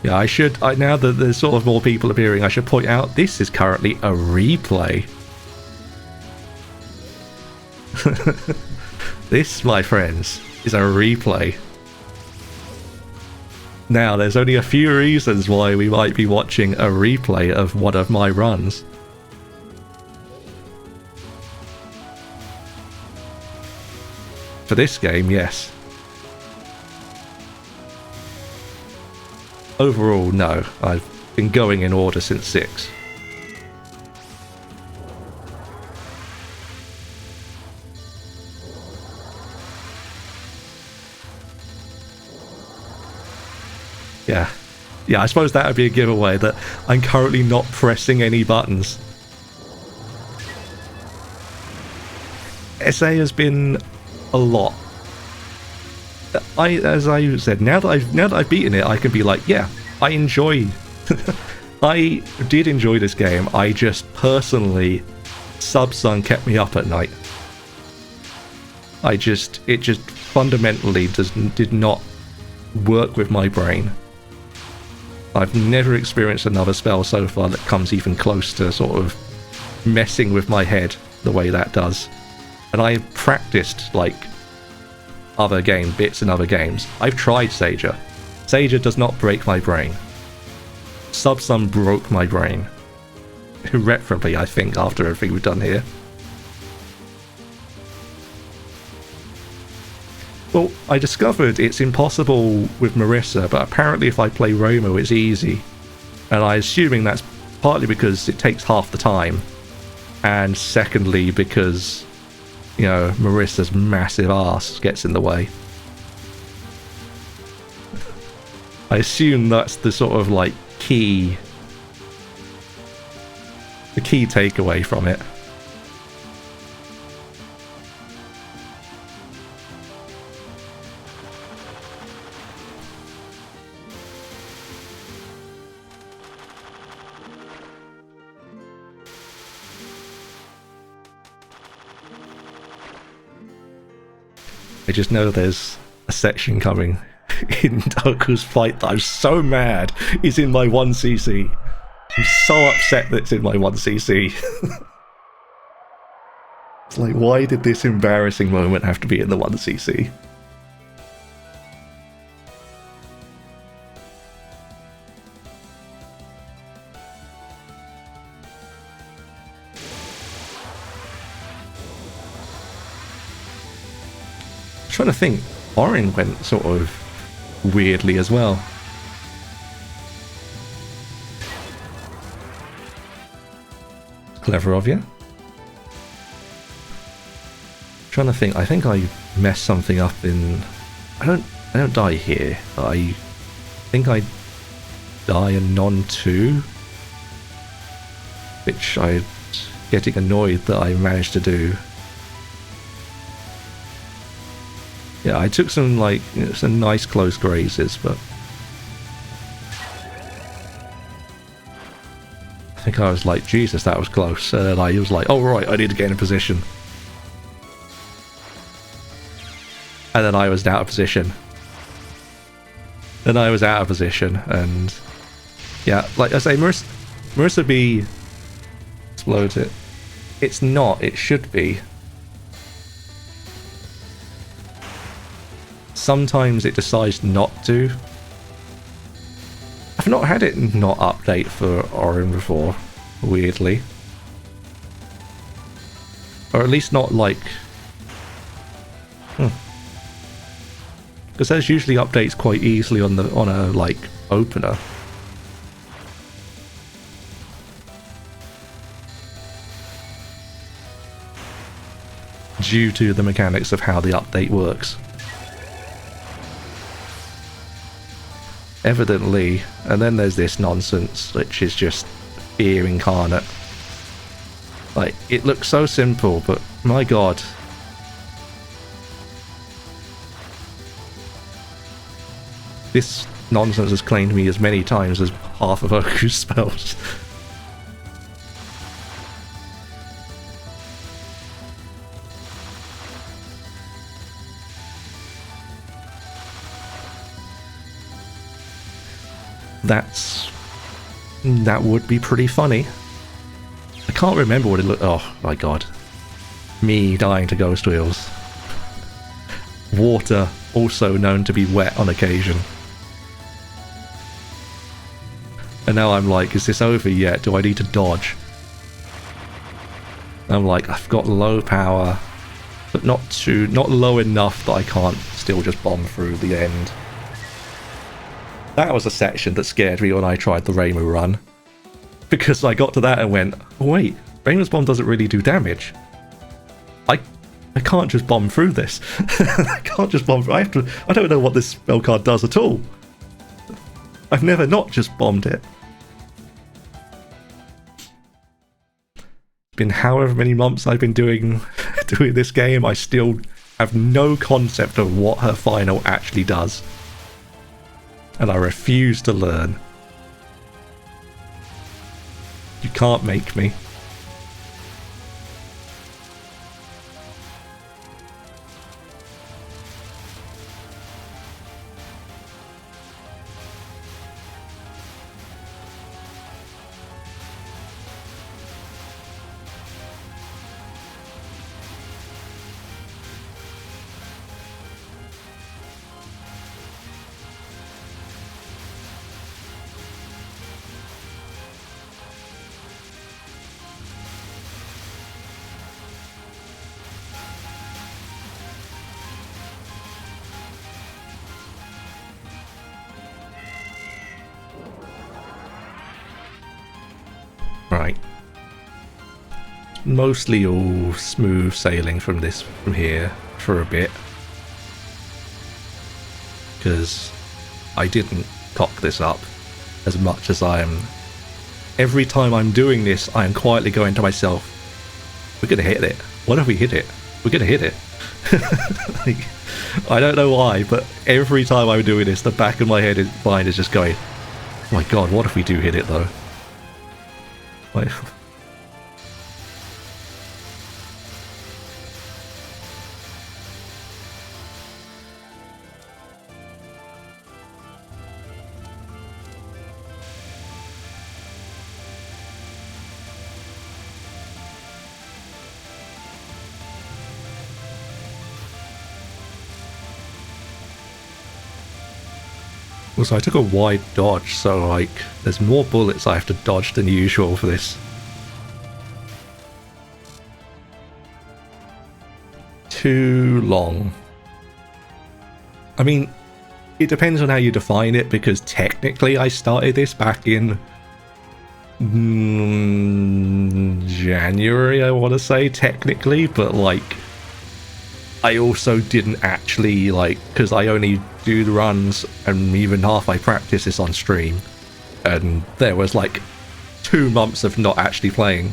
Yeah, I should, now that there's sort of more people appearing, I should point out this is currently a replay. This, my friends, is a replay. Now, there's only a few reasons why we might be watching a replay of one of my runs. For this game, yes. Overall, no. I've been going in order since 6. Yeah, I suppose that would be a giveaway that I'm currently not pressing any buttons. SA has been a lot. As I said, now that I've beaten it, I can be like, yeah, I enjoy. I did enjoy this game. I just personally, Subsun kept me up at night. It just fundamentally did not work with my brain. I've never experienced another spell so far that comes even close to sort of messing with my head the way that does. And I practiced like bits in other games. I've tried Sager. Sager does not break my brain. Subsun broke my brain. Irreparably, I think, after everything we've done here. Well, I discovered it's impossible with Marisa, but apparently if I play Reimu, it's easy. And I'm assuming that's partly because it takes half the time, and secondly because, you know, Marisa's massive ass gets in the way. I assume that's the sort of like the key takeaway from it. I just know there's a section coming in Oku's fight that I'm so mad is in my 1cc. I'm so upset that it's in my 1cc. It's like, why did this embarrassing moment have to be in the 1cc? Trying to think, Orin went sort of weirdly as well. Clever of you. Trying to think, I think I messed something up in... I don't die here, but I think I die in Non 2, which I'm getting annoyed that I managed to do. Yeah, I took some, like, some nice close grazes, but I think I was like, Jesus, that was close. And then I was like, oh, right, I need to get in a position. And then I was out of position. And I was out of position, and yeah, like I say, Marisa B explodes it. It's not, it should be. Sometimes it decides not to. I've not had it not update for Orin before, weirdly. Or at least not like... Because there's usually updates quite easily on a like opener. Due to the mechanics of how the update works. Evidently, and then there's this nonsense, which is just fear incarnate. Like, it looks so simple, but my god. This nonsense has claimed me as many times as half of Oku's spells. That would be pretty funny. I can't remember what it looked... Oh my god. Me dying to ghost wheels. Water, also known to be wet on occasion. And now I'm like, is this over yet? Do I need to dodge? I'm like, I've got low power, but not low enough that I can't still just bomb through the end. That was a section that scared me when I tried the Reimu run. Because I got to that and went, oh wait, Reimu's bomb doesn't really do damage. I can't just bomb through this. I can't just bomb through. I don't know what this spell card does at all. I've never not just bombed it. It's been however many months I've been doing this game, I still have no concept of what her final actually does. And I refuse to learn. You can't make me. Right. Mostly all smooth sailing from here for a bit. Because I didn't cock this up as much as I am. Every time I'm doing this, I am quietly going to myself, we're gonna hit it. What if we hit it? We're gonna hit it. Like, I don't know why, but every time I'm doing this, the back of my mind is just going, oh my god, what if we do hit it though? Like, also, I took a wide dodge, so like, there's more bullets I have to dodge than usual for this. Too long. I mean, it depends on how you define it, because technically I started this back in January, I want to say, technically, but like, I also didn't actually, like, because I only do the runs, and even half I practice this on stream, and there was like 2 months of not actually playing.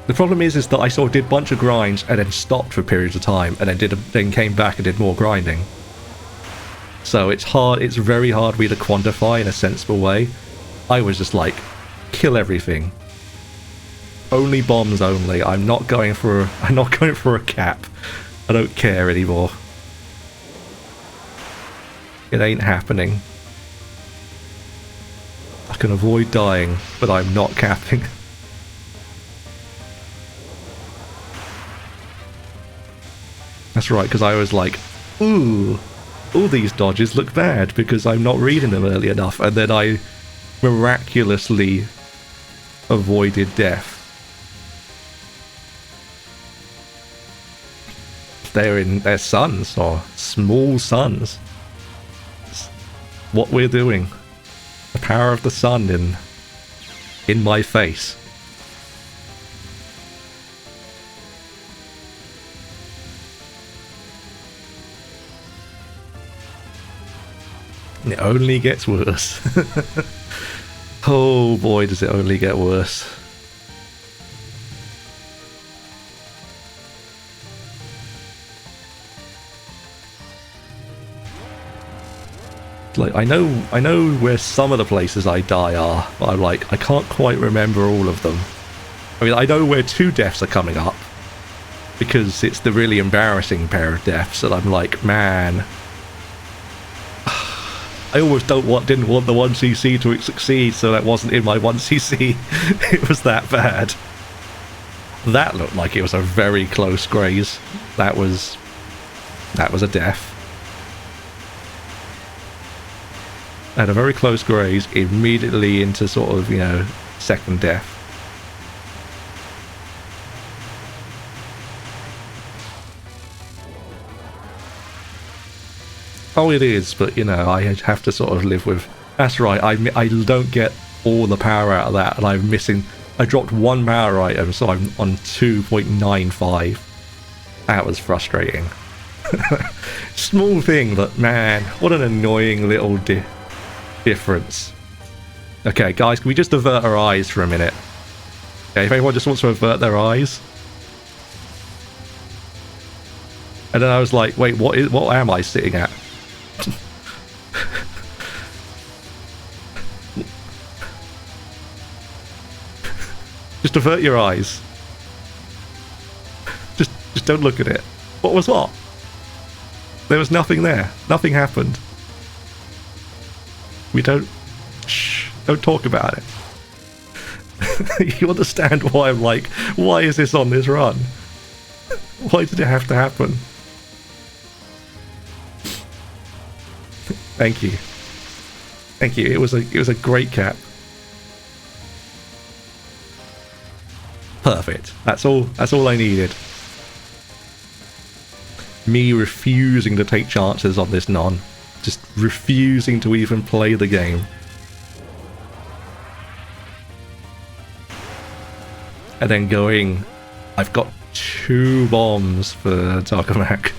The problem is that I sort of did a bunch of grinds and then stopped for periods of time and then came back and did more grinding. So it's very hard for me to quantify in a sensible way. I was just like, kill everything. Only bombs only. I'm not going for a cap. I don't care anymore. It ain't happening. I can avoid dying, but I'm not capping. That's right, because I was like, ooh, all these dodges look bad because I'm not reading them early enough, and then I miraculously avoided death. They're in their suns, or small suns. It's what we're doing. The power of the sun in my face. It only gets worse. Oh boy, does it only get worse. Like, I know where some of the places I die are, but I'm like, I can't quite remember all of them. I mean, I know where 2 deaths are coming up, because it's the really embarrassing pair of deaths, and I'm like, man, I almost didn't want the 1cc to succeed, so that wasn't in my 1cc. It was that bad. That looked like it was a very close graze. That was a death. I had a very close graze immediately into sort of, you know, second death. Oh, it is, but, you know, I have to sort of live with... That's right, I don't get all the power out of that, and I'm missing... I dropped 1 power item, so I'm on 2.95. That was frustrating. Small thing, but man, what an annoying little difference. Okay, guys, can we just avert our eyes for a minute? Okay, if anyone just wants to avert their eyes. And then I was like, wait, what am I sitting at? Just avert your eyes. Just don't look at it. What was what? There was nothing there. Nothing happened. We don't... Shh. Don't talk about it. You understand why I'm like, why is this on this run? Why did it have to happen? Thank you. Thank you. It was a great cap. Perfect. That's all I needed. Me refusing to take chances on this non. Just refusing to even play the game. And then going, I've got 2 bombs for Takamak.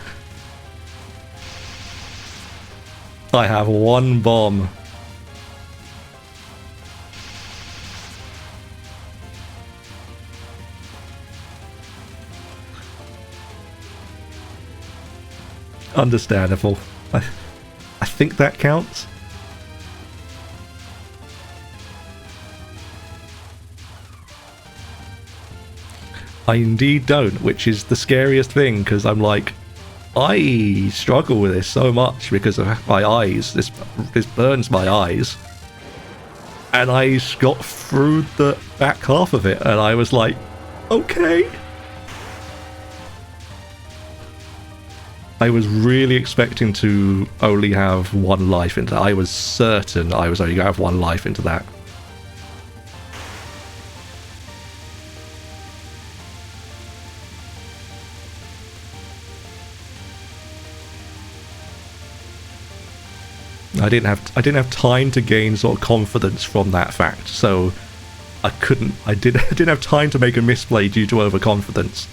I have 1 bomb. Understandable. I think that counts. I indeed don't, which is the scariest thing, because I'm like, I struggle with this so much because of my eyes. This burns my eyes. And I got through the back half of it, and I was like, okay. I was really expecting to only have 1 life into that. I was certain I was only going to have 1 life into that. I didn't have time to gain sort of confidence from that fact, so I didn't have time to make a misplay due to overconfidence.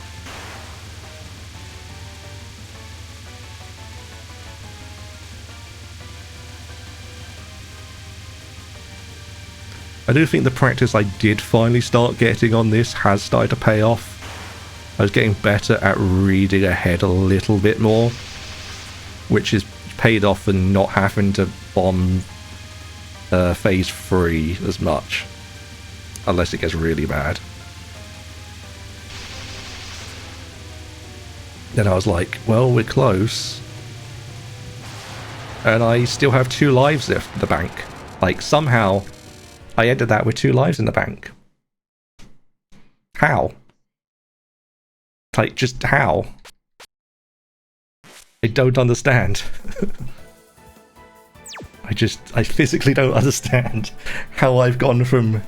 I do think the practice I did finally start getting on this has started to pay off. I was getting better at reading ahead a little bit more, which is paid off and not having to bomb phase 3 as much, unless it gets really bad. Then I was like, well, we're close, and I still have 2 lives left in the bank. Like, somehow I ended that with 2 lives in the bank. How? Like, just how? I don't understand. I physically don't understand how I've gone from...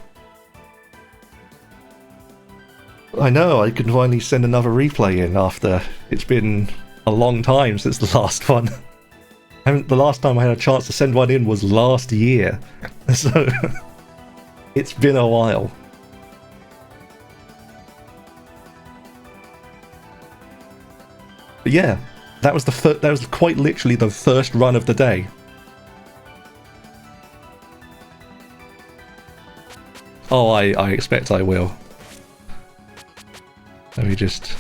I know, I can finally send another replay in after it's been a long time since the last one. The last time I had a chance to send one in was last year, so it's been a while. But yeah, that was that was quite literally the first run of the day. Oh, I expect I will. Let me just...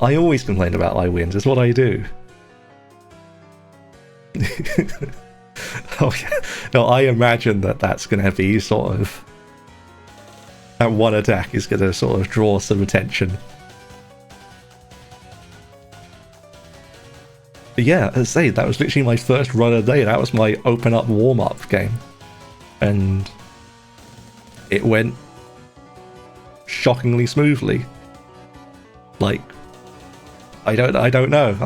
I always complain about my wins, it's what I do. Oh yeah, no, I imagine that that's going to be sort of... That one attack is going to sort of draw some attention. But yeah, as I say, that was literally my first run of the day. That was my open up warm up game, and it went shockingly smoothly. Like, I don't know.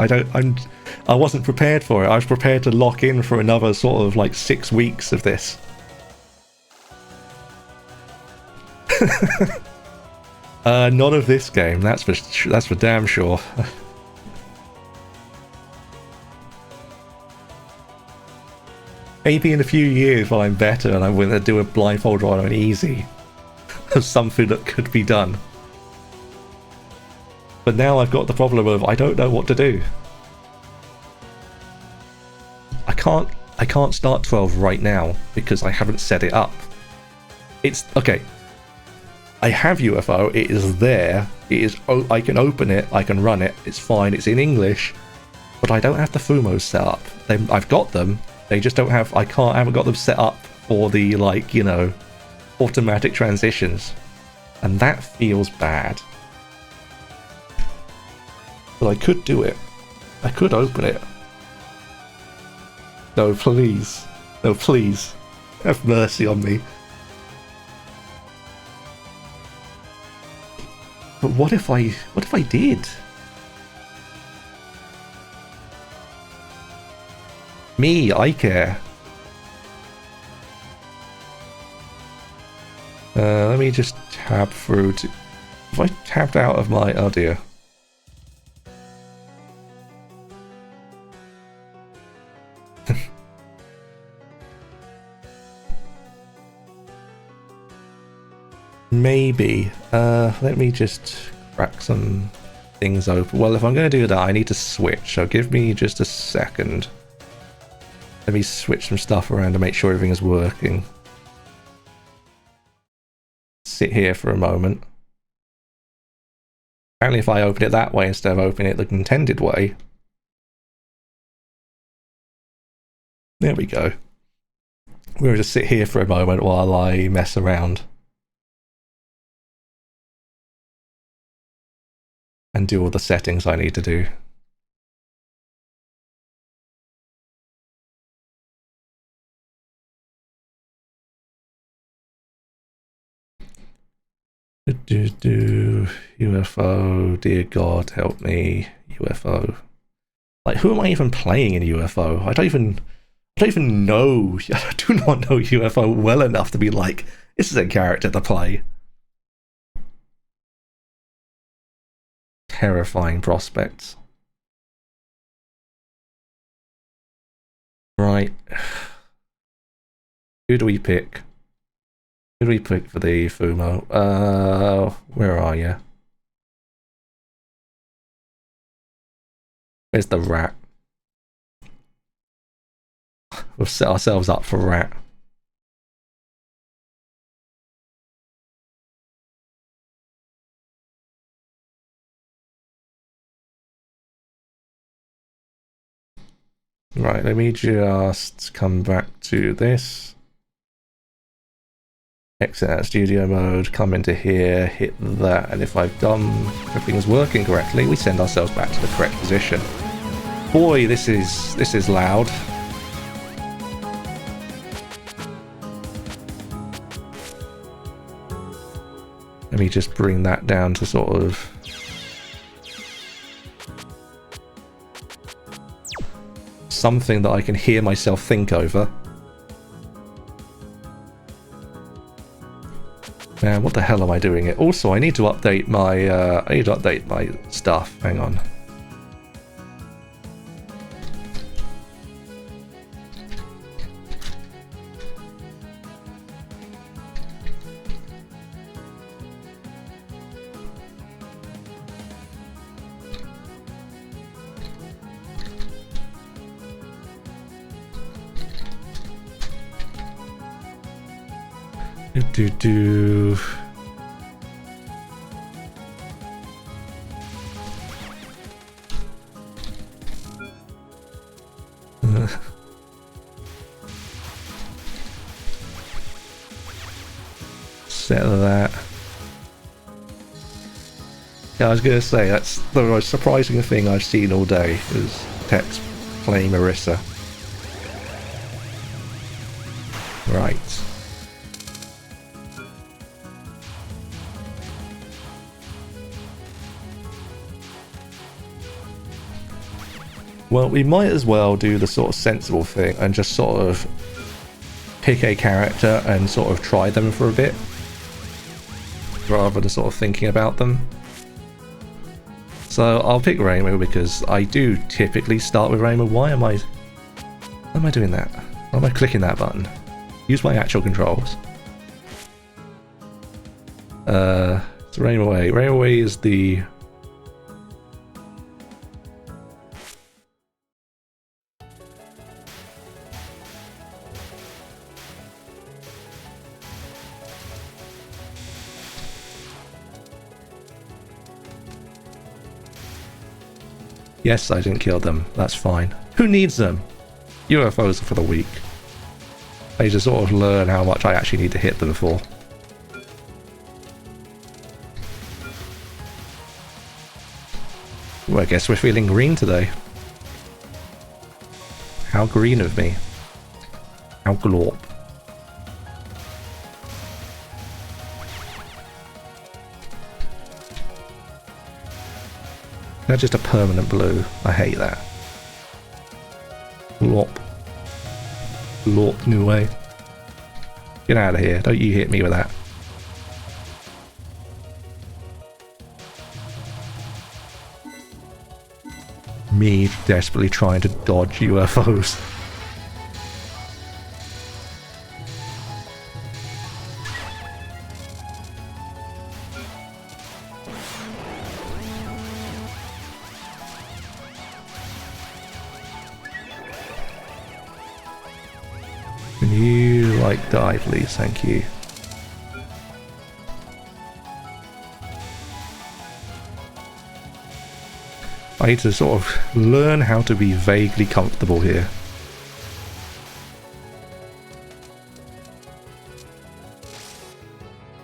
I wasn't prepared for it. I was prepared to lock in for another sort of like 6 weeks of this. Not of this game. That's for damn sure. Maybe in a few years when I'm better and I'm going to do a blindfold run on easy of something that could be done. But now I've got the problem of I don't know what to do. I can't start 12 right now because I haven't set it up. It's okay. I have UFO, it is there, it is, I can open it, I can run it, it's fine, it's in English, but I don't have the Fumos set up. I've got them, they just don't have, I haven't got them set up for the, like, you know, automatic transitions. And that feels bad. But I could do it. I could open it. No, please. No, please. Have mercy on me. But what if I did? Me, I care. Let me just tab through to... Have I tabbed out of my... Oh dear. Maybe. Let me just crack some things open. Well, if I'm going to do that, I need to switch. So give me just a second. Let me switch some stuff around to make sure everything is working. Sit here for a moment. Apparently if I open it that way instead of opening it the intended way. There we go. We'll just sit here for a moment while I mess around. And do all the settings I need to do. UFO, dear God, help me. UFO. Like, who am I even playing in UFO? I don't even know. I do not know UFO well enough to be like, this is a character to play. Terrifying prospects. Right. Who do we pick? Who do we pick for the Fumo? Where are you? Where's the rat? We've set ourselves up for rat. Right, let me just come back to this. Exit out studio mode, come into here, hit that, and if I've done, everything's working correctly, we send ourselves back to the correct position. Boy, this is loud. Let me just bring that down to sort of something that I can hear myself think over. Man, what the hell am I doing it? Also, I need to update my stuff. Hang on. Do. Set that. Yeah, I was gonna say that's the most surprising thing I've seen all day is Tex playing Marisa. Right. Well, we might as well do the sort of sensible thing and just sort of pick a character and sort of try them for a bit, rather than sort of thinking about them. So I'll pick Reimu because I do typically start with Reimu. Why am I doing that? Why am I clicking that button? Use my actual controls. It's Reimu away. Reimu away is the... Yes, I didn't kill them. That's fine. Who needs them? UFOs are for the weak. I need to sort of learn how much I actually need to hit them for. Well, I guess we're feeling green today. How green of me. How glorp. They're just a permanent blue. I hate that. Glorp. Glorp, new way. Get out of here. Don't you hit me with that. Me desperately trying to dodge UFOs. Can you, like, die, please? Thank you. I need to sort of learn how to be vaguely comfortable here.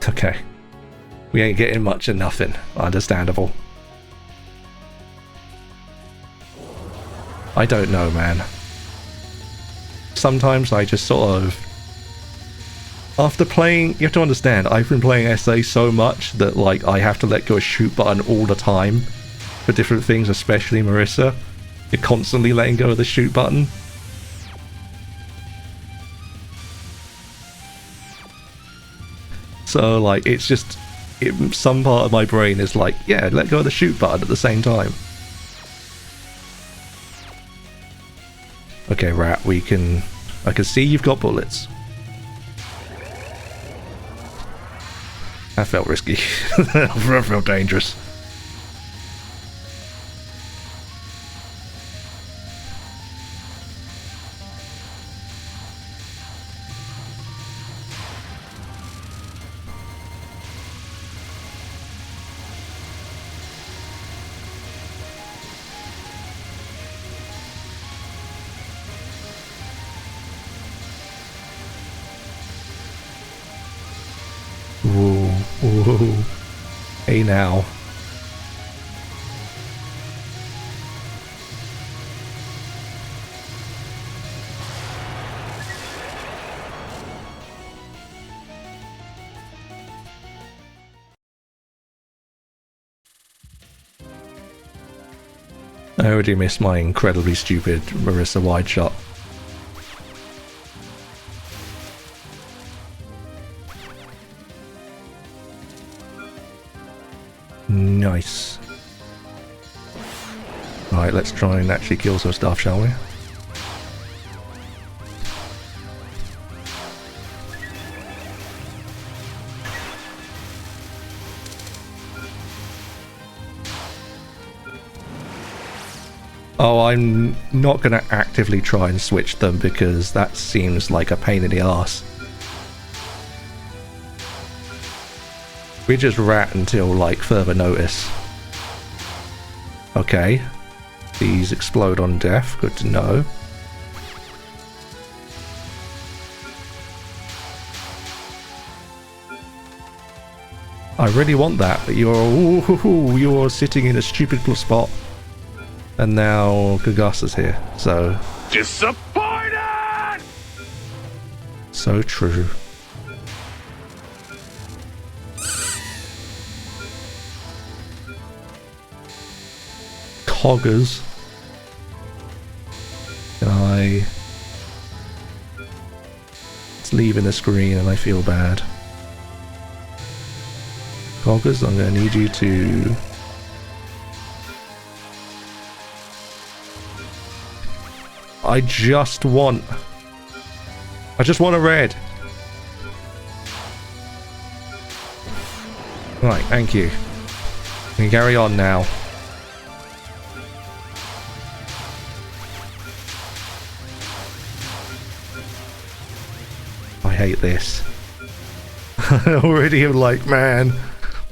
Okay. We ain't getting much of nothing. Understandable. I don't know, man. Sometimes I just sort of... After playing... You have to understand, I've been playing SA so much that, like, I have to let go of shoot button all the time. For different things, especially Marisa. You're constantly letting go of the shoot button. So, like, it's just... some part of my brain is like, yeah, let go of the shoot button at the same time. Okay, Rat, we can... I can see you've got bullets. That felt risky. That felt dangerous. Whoa. Hey now. I already missed my incredibly stupid Marisa wide shot. Nice. Right, let's try and actually kill some stuff, shall we? Oh, I'm not going to actively try and switch them because that seems like a pain in the arse. We just rat until, like, further notice. Okay. These explode on death. Good to know. I really want that, but you're sitting in a stupid spot. And now Gagasa's here, so... Disappointed! So true. Coggers. Can I... It's leaving the screen and I feel bad. Coggers, I'm going to need you to... I just want a red. Right, thank you. We can carry on now. I hate this. I already am like, man,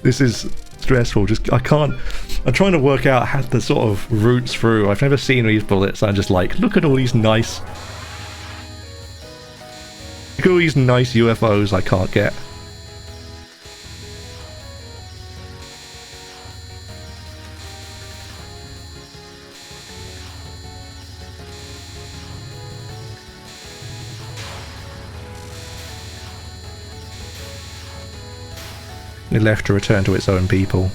this is stressful. I can't. I'm trying to work out how the sort of routes through. I've never seen these bullets. I'm just like, look at all these nice... Look at all these nice UFOs I can't get. It left to return to its own people.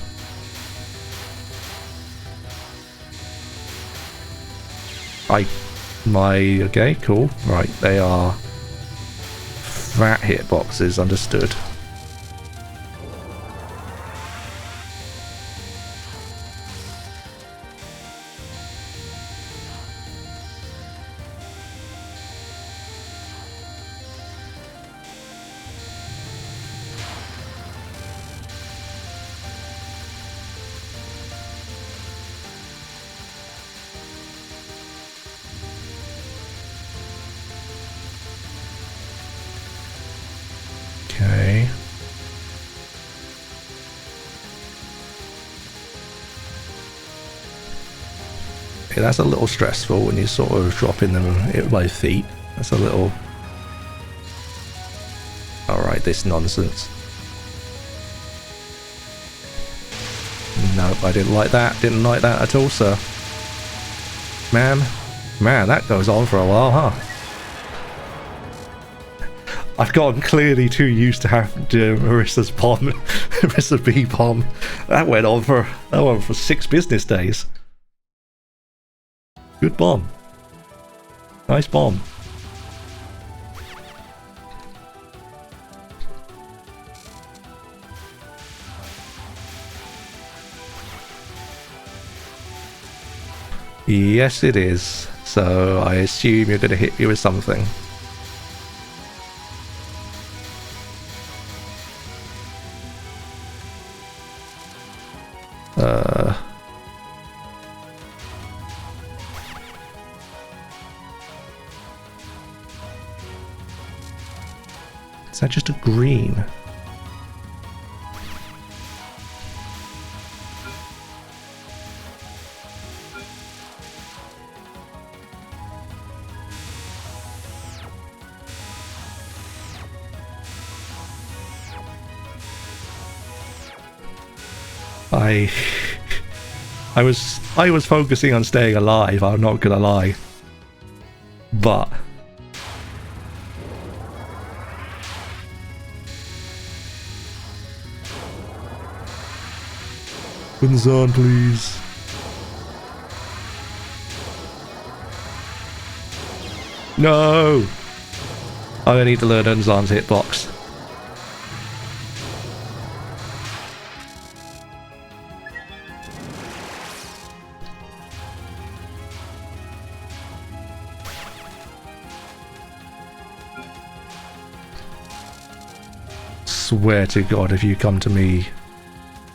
Okay, cool. Right, they are fat hitboxes, understood. Okay. Yeah, that's a little stressful when you're sort of dropping them at my feet. That's a little... Alright, this nonsense. Nope, I didn't like that. Didn't like that at all, sir. Man, that goes on for a while, huh? I've gotten clearly too used to having to Marisa's bomb, Marisa B bomb. That went on for 6 business days. Good bomb. Nice bomb. Yes, it is. So I assume you're going to hit me with something. Is that just a green? I was focusing on staying alive, I'm not gonna lie. But Unzan, please. No! I need to learn Unzan's hitbox. Swear to God, if you come to me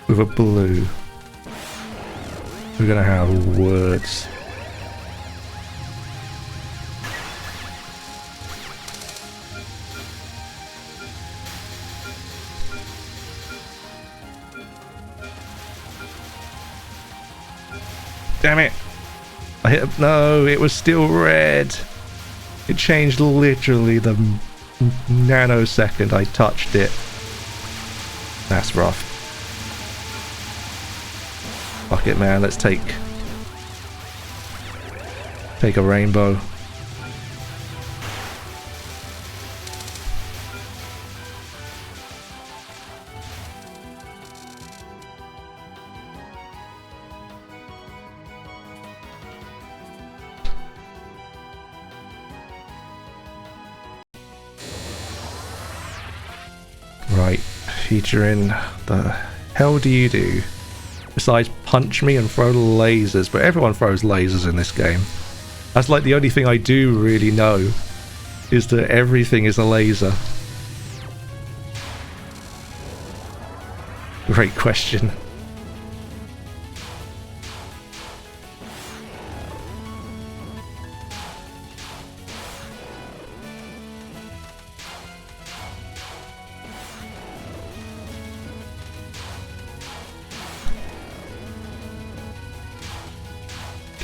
with a blue, we're gonna have words. Damn it! I hit a, no, it was still red. It changed literally the nanosecond I touched it. That's rough. Fuck it, man. Let's take a rainbow. Right, featuring the hell do you do? Besides punch me and throw lasers, but everyone throws lasers in this game. That's like the only thing I do really know, is that everything is a laser. Great question.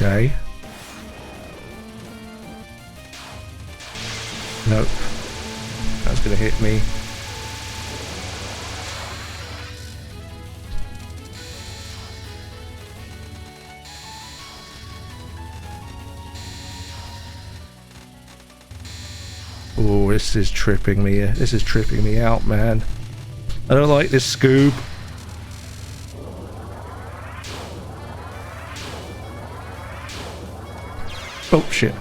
Okay. Nope. That's gonna hit me. Oh, this is tripping me. This is tripping me out, man. I don't like this Scoob. Oh shit.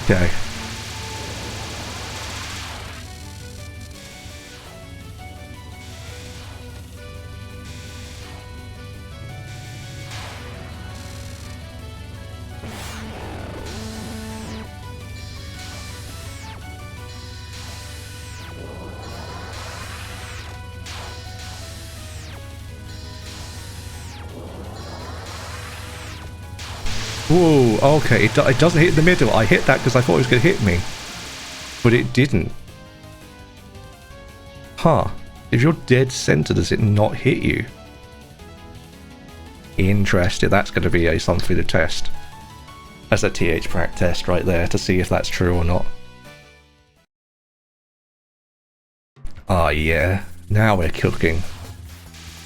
Okay. Whoa, okay, it doesn't hit in the middle. I hit that because I thought it was going to hit me. But it didn't. Huh. If you're dead center, does it not hit you? Interesting. That's going to be something to test. That's a TH prac test right there to see if that's true or not. Ah, yeah. Now we're cooking.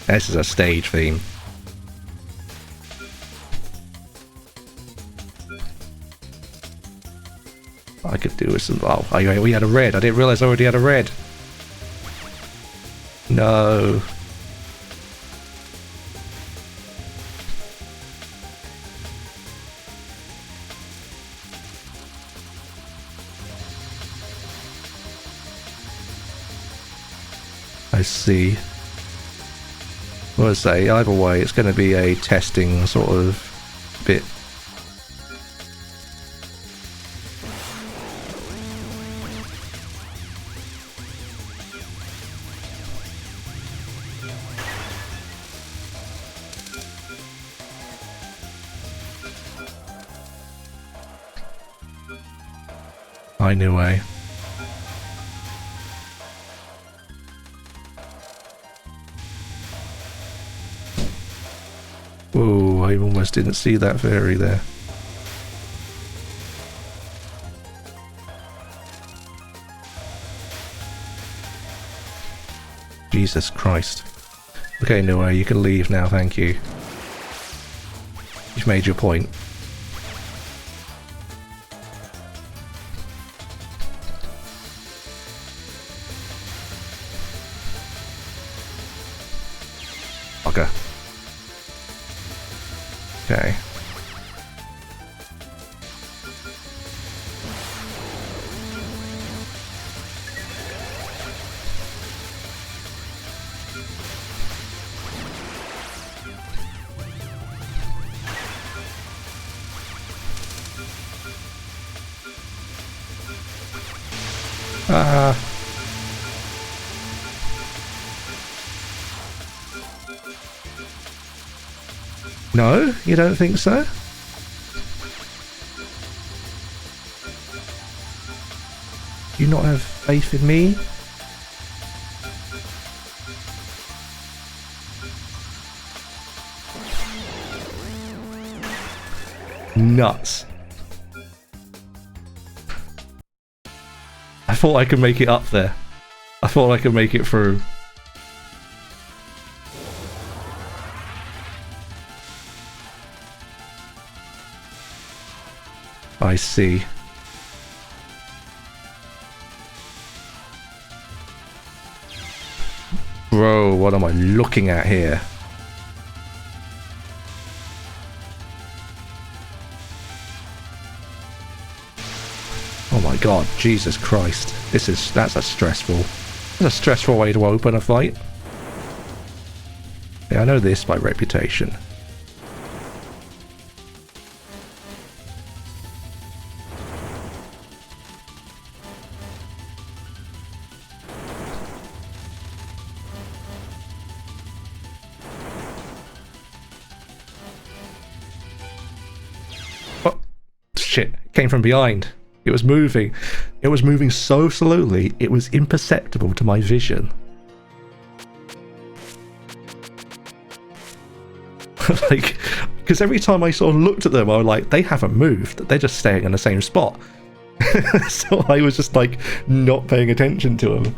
This is a stage theme. I could do with some... Oh, we had a red. I didn't realize I already had a red. No. I see. Well, I say, either way, it's going to be a testing sort of bit. I knew a. Ooh, I almost didn't see that fairy there. Jesus Christ. Okay, Noah, you can leave now, thank you. You've made your point. Okay. Okay. No? You don't think so? Do you not have faith in me? Nuts. I thought I could make it up there. I thought I could make it through. I see. Bro, what am I looking at here? Oh my god, Jesus Christ. That's a stressful way to open a fight. Yeah, I know this by reputation. Oh, shit, it came from behind. It was moving. It was moving so slowly, it was imperceptible to my vision. Like, because every time I sort of looked at them, I was like, they haven't moved. They're just staying in the same spot. So I was just like, not paying attention to them.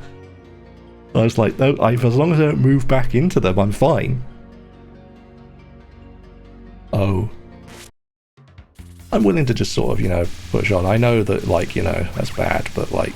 I was like, no, as long as I don't move back into them, I'm fine. Oh. I'm willing to just sort of, you know, push on. I know that, like, you know, that's bad, but, like...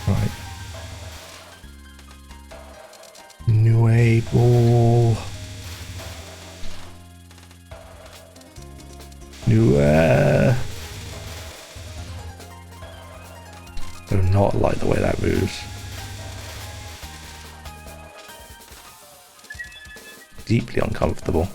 Right. New ball. New I do not like the way that moves. Deeply uncomfortable.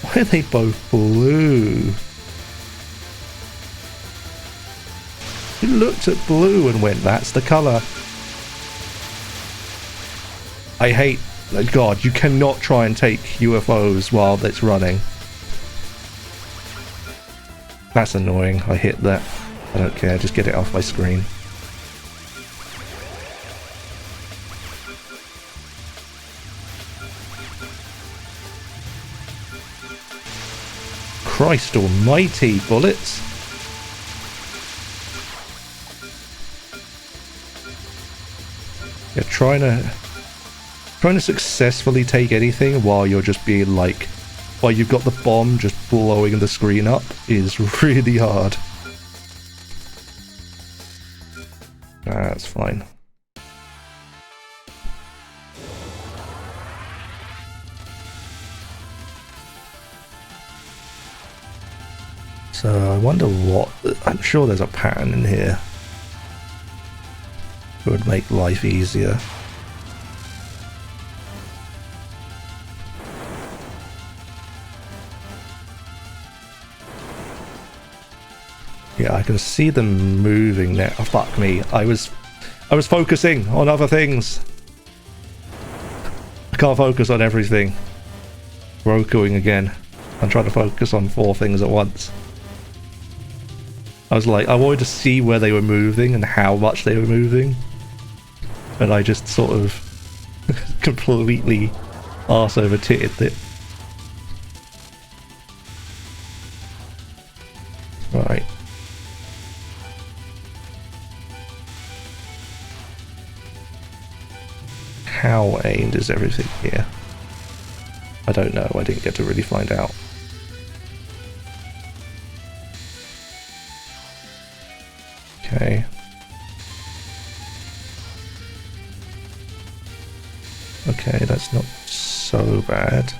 Why are they both blue? He looked at blue and went, that's the colour. I hate... God, you cannot try and take UFOs while it's running. That's annoying. I hit that. I don't care, just get it off my screen. Christ almighty, bullets. You're trying to... Trying to successfully take anything while you're just being like, while you've got the bomb just blowing the screen up is really hard. That's fine. So I wonder what... I'm sure there's a pattern in here that would make life easier. Yeah, I can see them moving now. Oh, fuck me. I was focusing on other things. I can't focus on everything. Rokuing again. I'm trying to focus on 4 things at once. I was like, I wanted to see where they were moving and how much they were moving. And I just sort of completely arse over titted it. Right. How aimed is everything here? I don't know, I didn't get to really find out. Okay. Okay, that's not so bad.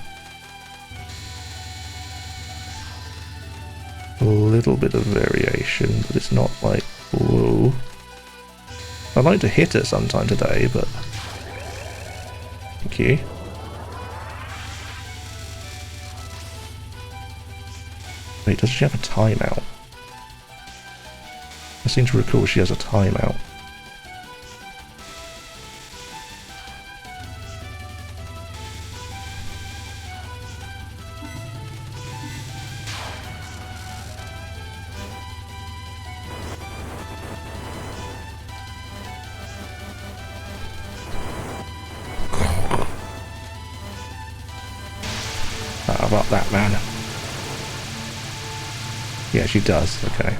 A little bit of variation, but it's not like, whoa. I'd like to hit her sometime today, but... Thank you. Wait, does she have a timeout? I seem to recall she has a timeout. How about that, man? Yeah, she does. Okay.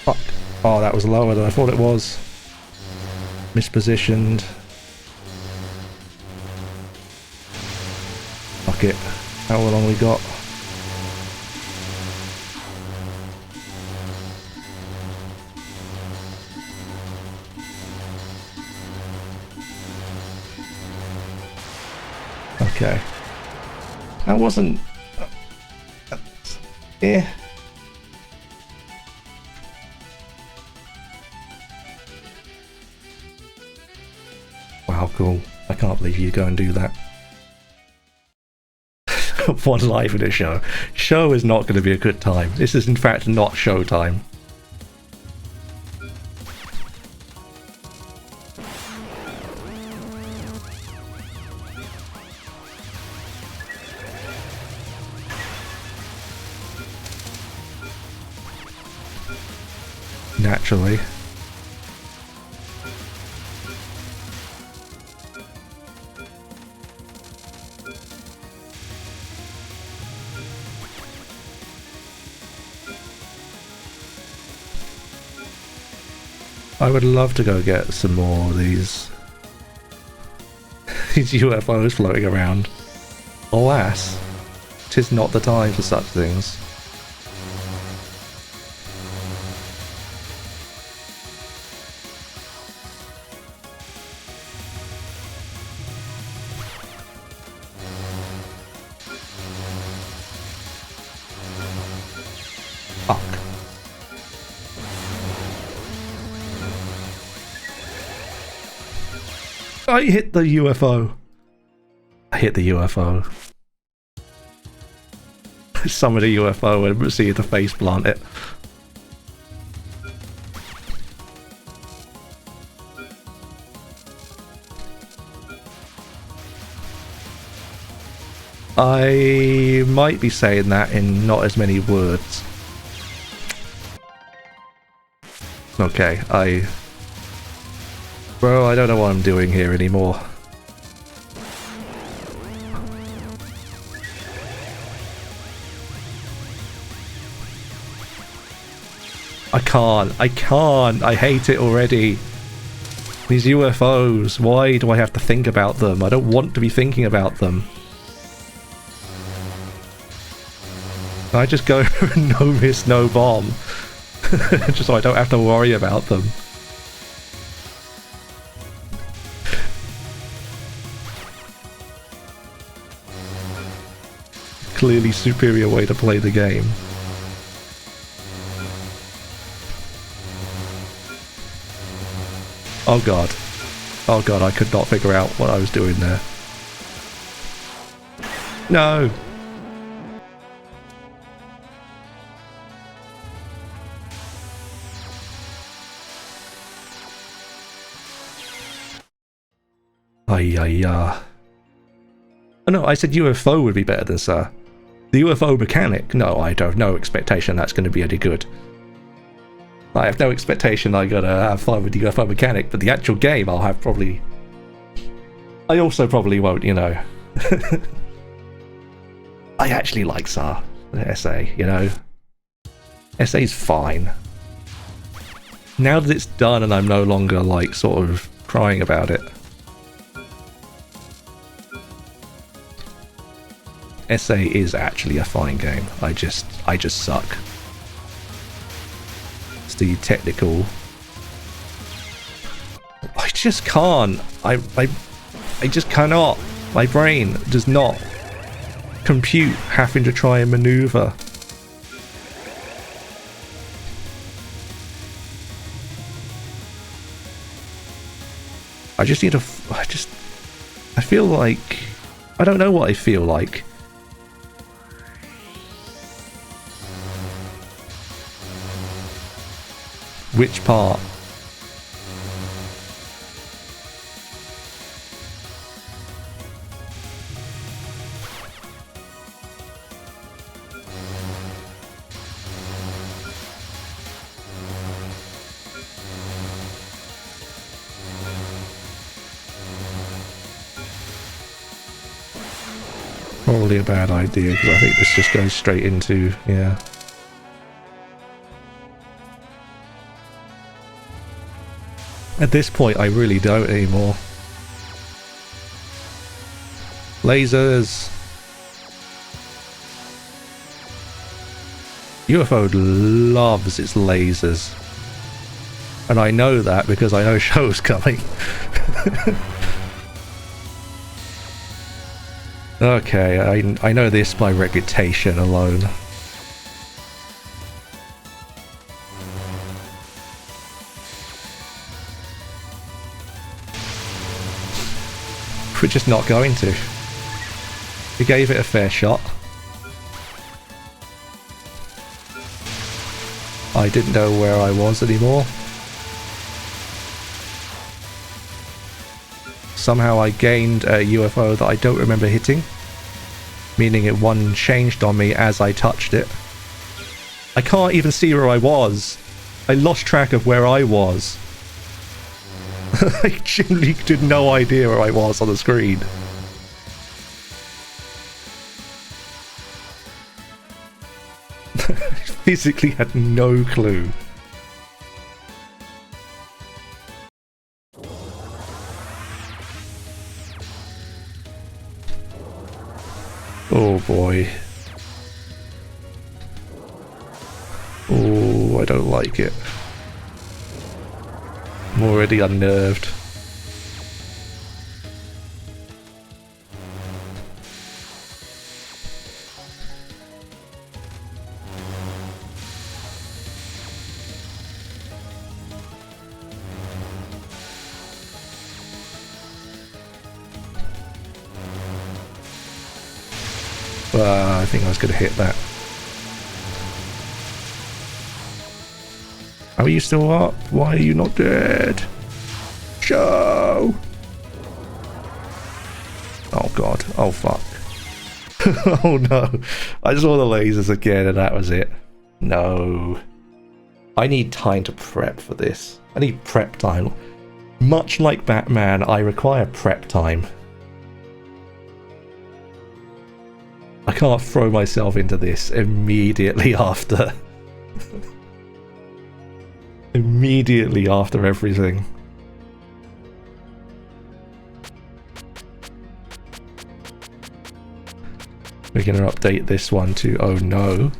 Fuck. Oh, that was lower than I thought it was. Mispositioned. Fuck it. How long we got? Okay. That wasn't... yeah. Wow, cool. I can't believe you go and do that. One life in a show. Show is not going to be a good time. This is in fact not show time. Naturally. I would love to go get some more of these UFOs floating around. Alas, 'tis not the time for such things. I hit the UFO. I hit the UFO. Some of the UFO and see the face plant it. I might be saying that in not as many words. Okay, Bro, I don't know what I'm doing here anymore. I can't, I hate it already. These UFOs, why do I have to think about them? I don't want to be thinking about them. I just go no miss, no bomb. Just so I don't have to worry about them. Clearly superior way to play the game. Oh god. Oh god, I could not figure out what I was doing there. No! Oh no, I said UFO would be better than Sir. The UFO mechanic? No, I don't have no expectation that's going to be any good. I have no expectation I'm going to have fun with the UFO mechanic, but the actual game I'll have probably... I also probably won't, you know. I actually like SA, you know. SA's fine. Now that it's done and I'm no longer, like, sort of crying about it. SA is actually a fine game. I just suck. It's the technical... I just can't. I just cannot. My brain does not compute having to try and maneuver. I just need to... I feel like... I don't know what I feel like. Which part? Probably a bad idea, because I think this just goes straight into, yeah. At this point, I really don't anymore. Lasers! UFO loves its lasers. And I know that because I know show's coming. Okay, I know this by reputation alone. We're just not going to. We gave it a fair shot. I didn't know where I was anymore. Somehow I gained a UFO that I don't remember hitting, meaning it one changed on me as I touched it. I can't even see where I was. I lost track of where I was. I genuinely had no idea where I was on the screen. Physically had no clue. Oh boy. Oh, I don't like it. I'm already unnerved. I think I was going to hit that. How are you still up? Why are you not dead? Show! Oh god. Oh fuck. Oh no. I saw the lasers again and that was it. No. I need time to prep for this. I need prep time. Much like Batman, I require prep time. I can't throw myself into this immediately after. Immediately after everything. We're going to update this one to oh no.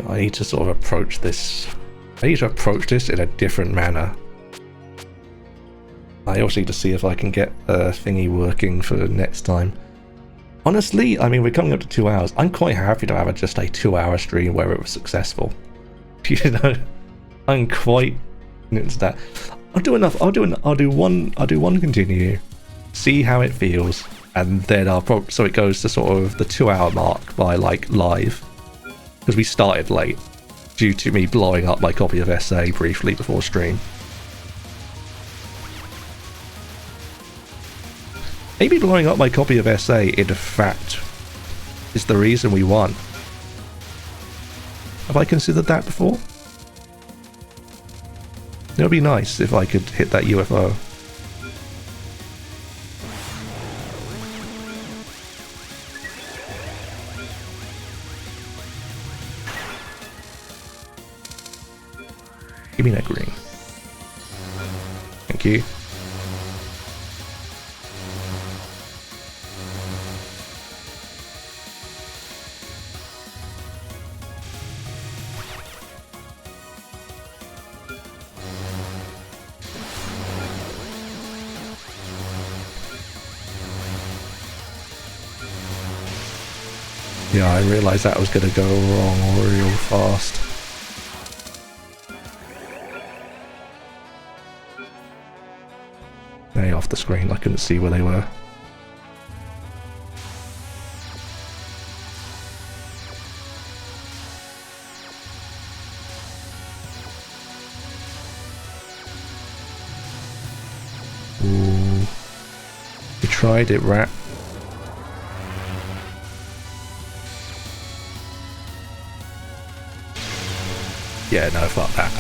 I need to sort of approach this. I need to approach this in a different manner. I also need to see if I can get a thingy working for next time. Honestly, I mean, we're coming up to 2 hours. I'm quite happy to have just a 2-hour stream where it was successful. You know, I'm quite into that. I'll do enough. I'll do one continue, see how it feels, and then I'll probably so it goes to sort of the 2-hour mark by like live, because we started late due to me blowing up my copy of SA briefly before stream. Maybe blowing up my copy of SA in fact is the reason we won. Have I considered that before? It would be nice if I could hit that UFO. Give me that green. Thank you. Yeah, I realised that was going to go wrong real fast. They off the screen, I couldn't see where they were. Ooh. You tried it, rat. Yeah, no, fuck that.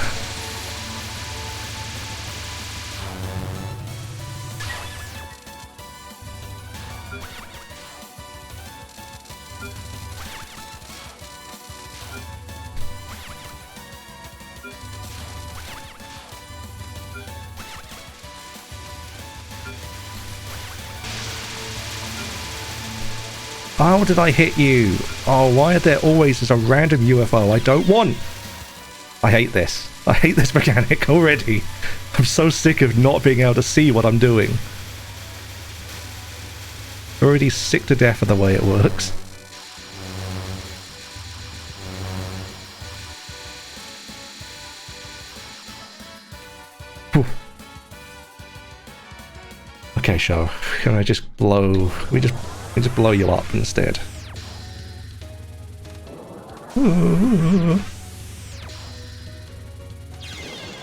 How did I hit you? Oh, why are there always just a random UFO I don't want? I hate this. I hate this mechanic already. I'm so sick of not being able to see what I'm doing. Already sick to death of the way it works. Whew. Okay, show. Can I just blow... we just blow you up instead.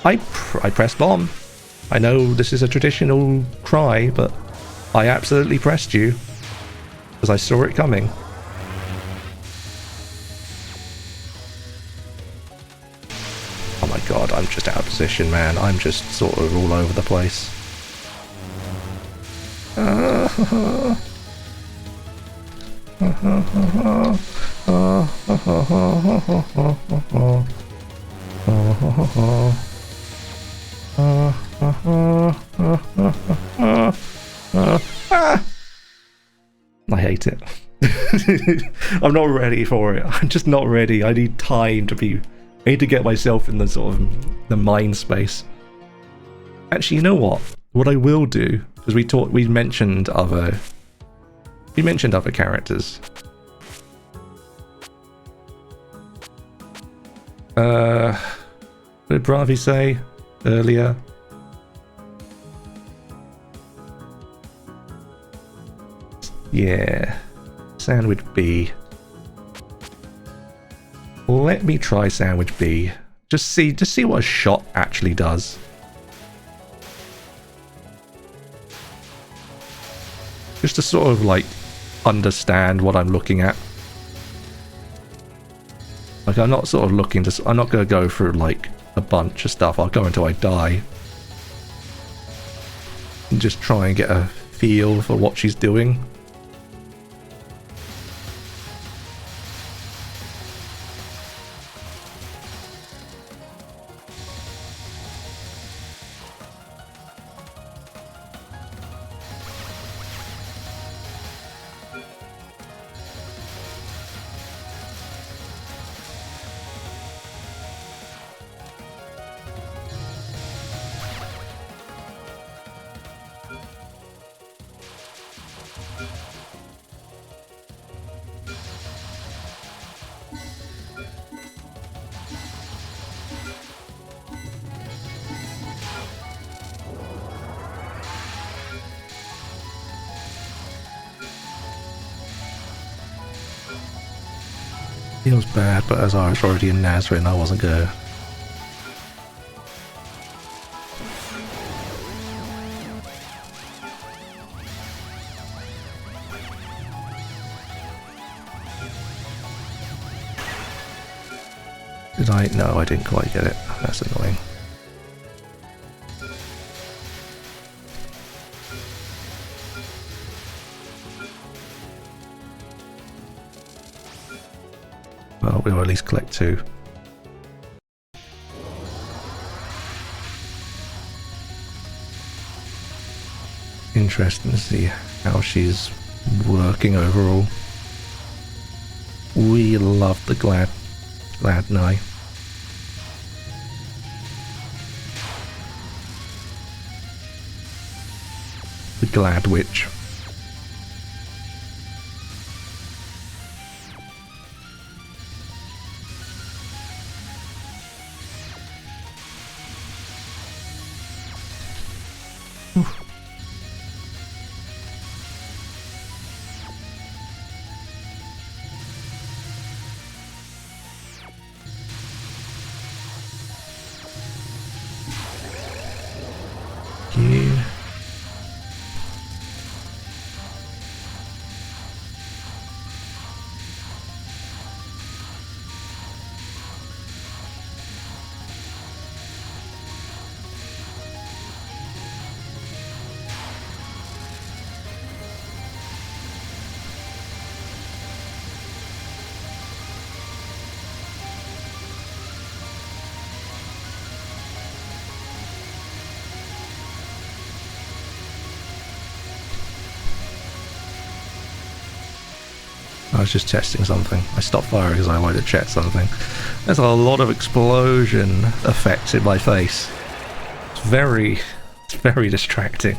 I pressed bomb. I know this is a traditional cry, but I absolutely pressed you because I saw it coming. Oh my god, I'm just out of position, man. I'm just sort of all over the place. I hate it. I'm not ready for it. I'm just not ready. I need time to be... I need to get myself in the sort of the mind space. Actually, you know what? What I will do, because we mentioned other characters. What did Bravi say earlier? Yeah, Sandwich B. Let me try Sandwich B. Just see what a shot actually does. Just to sort of like understand what I'm looking at. Like I'm not sort of looking to, I'm not going to go through like a bunch of stuff. I'll go until I die. And just try and get a feel for what she's doing. Feels bad, but as I was already in Nazareth, I wasn't gonna. Did I? No, I didn't quite get it. That's annoying. Well, we'll at least collect 2. Interesting to see how she's working overall. We love the glad Nye. The Glad Witch. I was just testing something. I stopped firing because I wanted to check something. There's a lot of explosion effects in my face. It's very distracting.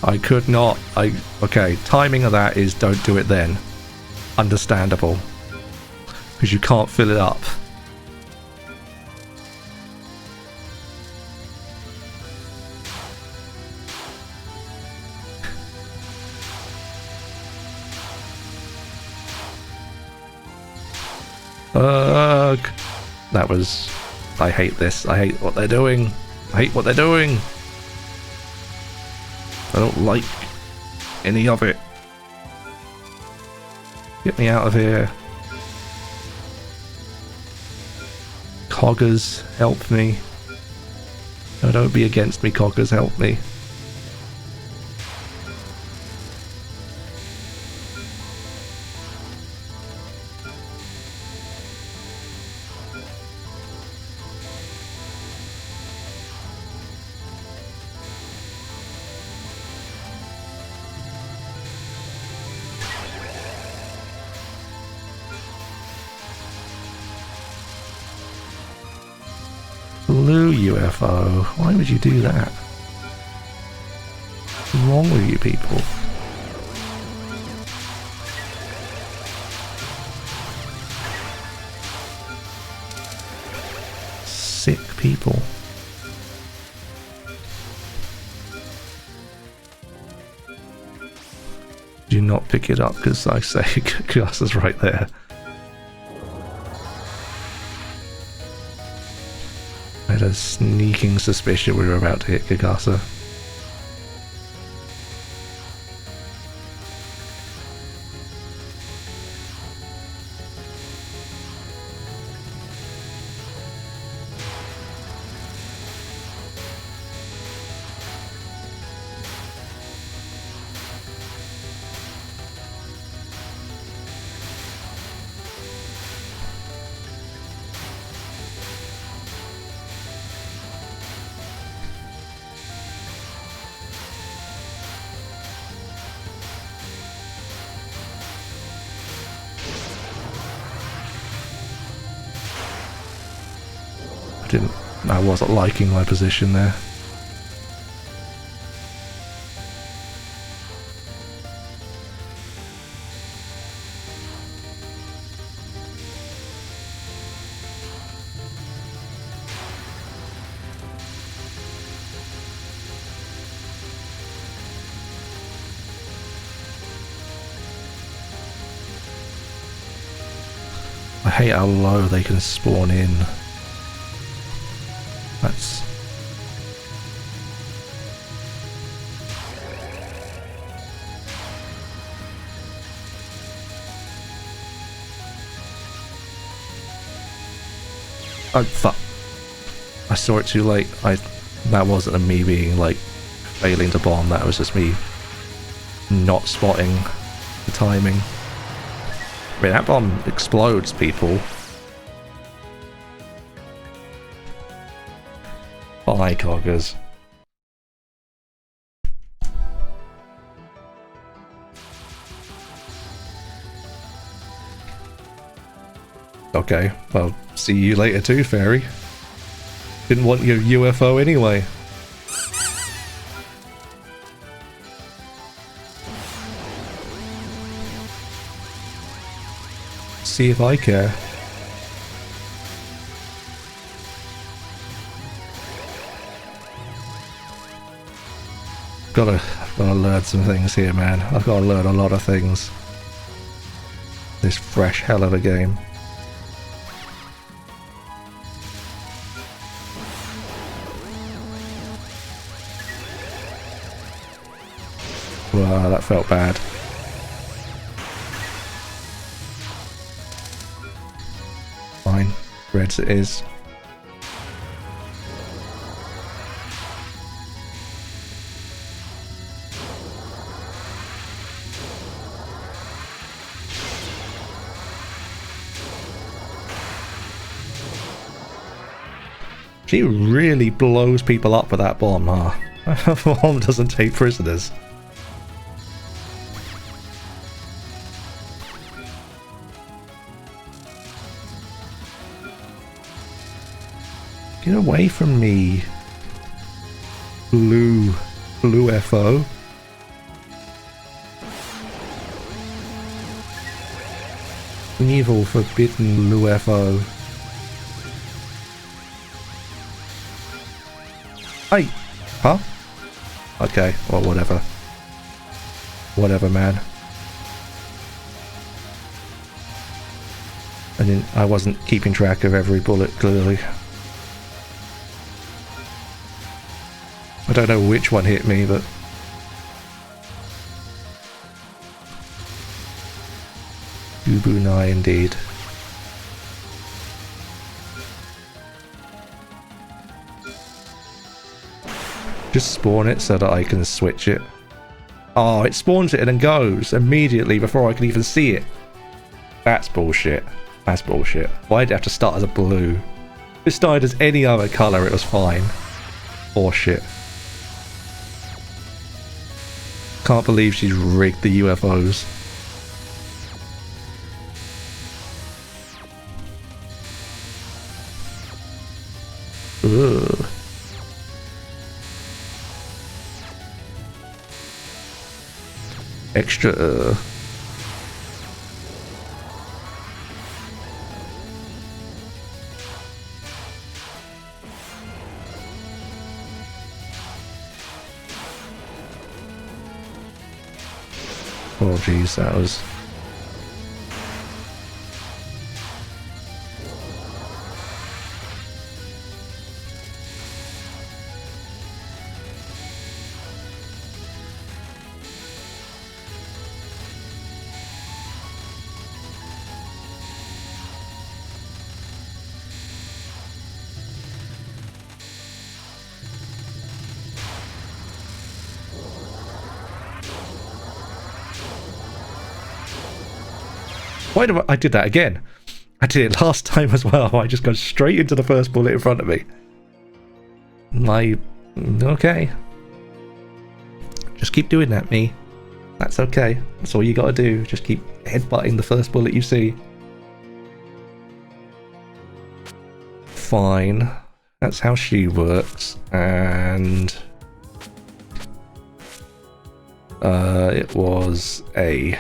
I could not. Okay, timing of that is don't do it then. Understandable. Because you can't fill it up. Ugh. That was... I hate this. I hate what they're doing. I hate what they're doing. I don't like any of it. Get me out of here. Coggers, help me. No, don't be against me, Coggers, help me. Blue UFO. Why would you do that? What's wrong with you people? people. Do not pick it up because I say Kagasa's right there. I had a sneaking suspicion we were about to hit Kagasa. I wasn't liking my position there. I hate how low they can spawn in. That's... oh, fuck. I saw it too late. That wasn't me being, like, failing to bomb. That was just me not spotting the timing. I mean, that bomb explodes people. Bye, coggers. Okay, well, see you later too, fairy. Didn't want your UFO anyway. See if I care. Gotta learn some things here, man. I've gotta learn a lot of things. This fresh hell of a game. Wow, that felt bad. Fine. Reds it is. She really blows people up with that bomb, huh? That bomb doesn't take prisoners. Get away from me, blue FO. Evil, forbidden blue FO. Hey! Huh? Okay, well, whatever. Whatever, man. I wasn't keeping track of every bullet, clearly. I don't know which one hit me, but... Ubunai, indeed. Just spawn it so that I can switch it. Oh, it spawns it and then goes immediately before I can even see it. That's bullshit. That's bullshit. Why'd it have to start as a blue? If it started as any other colour, it was fine. Horseshit. Can't believe she's rigged the UFOs. Ugh. Extra. Oh geez, that was... Why do I did that again? I did it last time as well. I just go straight into the first bullet in front of me. Okay. Just keep doing that, me. That's okay. That's all you gotta do. Just keep headbutting the first bullet you see. Fine. That's how she works. And... it was a...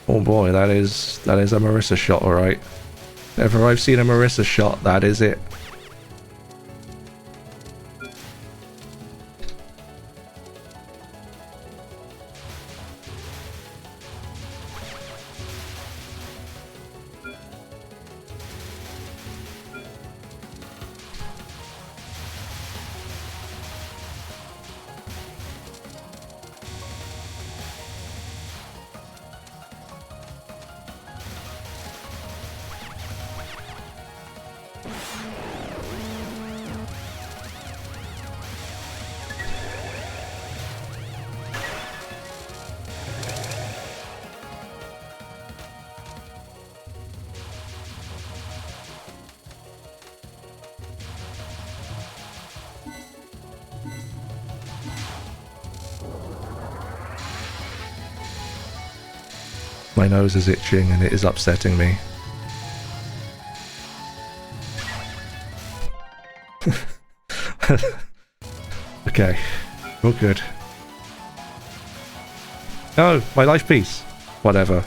Oh boy, that is a Marisa shot, alright. If ever I've seen a Marisa shot, that is it. My nose is itching and it is upsetting me. Okay, we're good. No, my life piece. Whatever.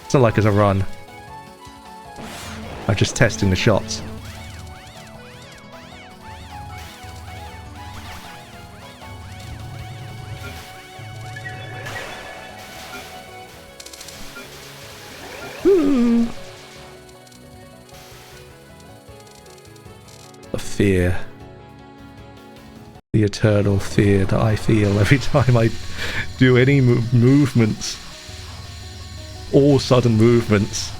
It's not like it's a run. I'm just testing the shots. Fear. The eternal fear that I feel every time I do any movements. All sudden movements.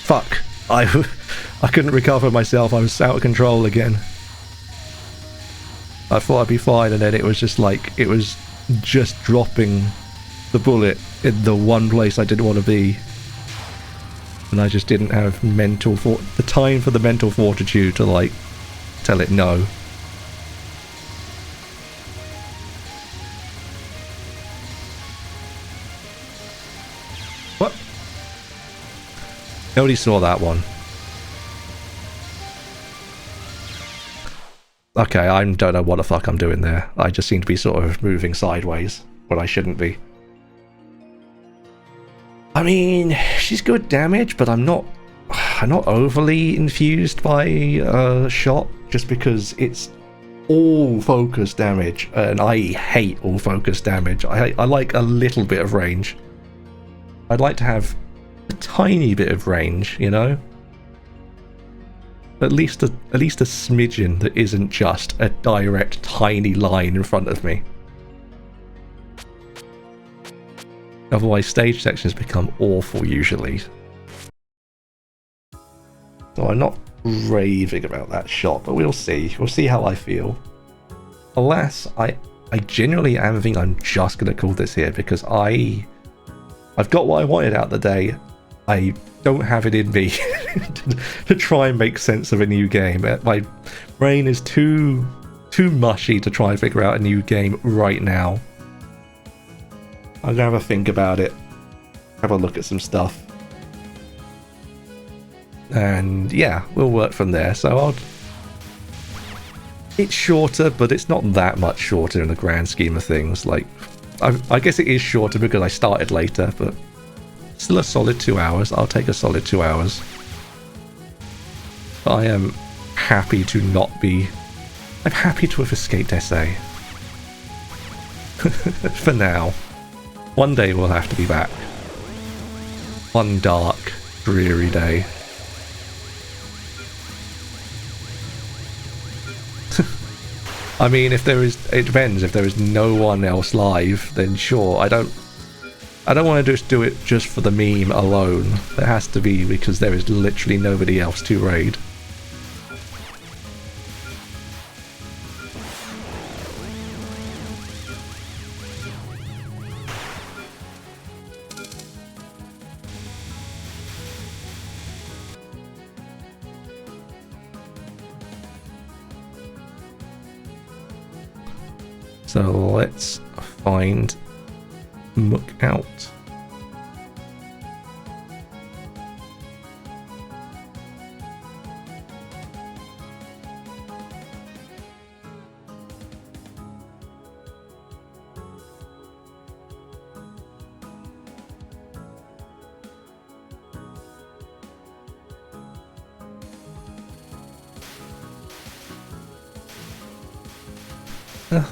Fuck. I couldn't recover myself. I was out of control again. I thought I'd be fine, and then it was just like, it was just dropping the bullet in the one place I didn't want to be. And I just didn't have the time for the mental fortitude to like tell it no. What? Nobody saw that one. Okay, I don't know what the fuck I'm doing there. I just seem to be sort of moving sideways when I shouldn't be. I mean, she's good damage, but I'm not overly infused by shot, just because it's all focus damage, and I hate all focus damage. I like a little bit of range. I'd like to have a tiny bit of range, you know? At least a smidgen that isn't just a direct tiny line in front of me. Otherwise stage sections become awful usually. So I'm not raving about that shot, but we'll see. We'll see how I feel. Alas, I genuinely am thinking I'm just gonna call this here, because I've got what I wanted out the day. I don't have it in me to try and make sense of a new game. My brain is too mushy to try and figure out a new game right now. I'm gonna have a think about it, have a look at some stuff, and yeah, we'll work from there. So it's shorter, but it's not that much shorter in the grand scheme of things. Like, I guess it is shorter because I started later, but still a solid 2 hours. I'll take a solid 2 hours. But I am happy to not be... I'm happy to have escaped SA. For now. One day we'll have to be back. One dark, dreary day. I mean, if there is... It depends. If there is no one else live, then sure. I don't want to just do it just for the meme alone. There has to be, because there is literally nobody else to raid. So let's find Mook out.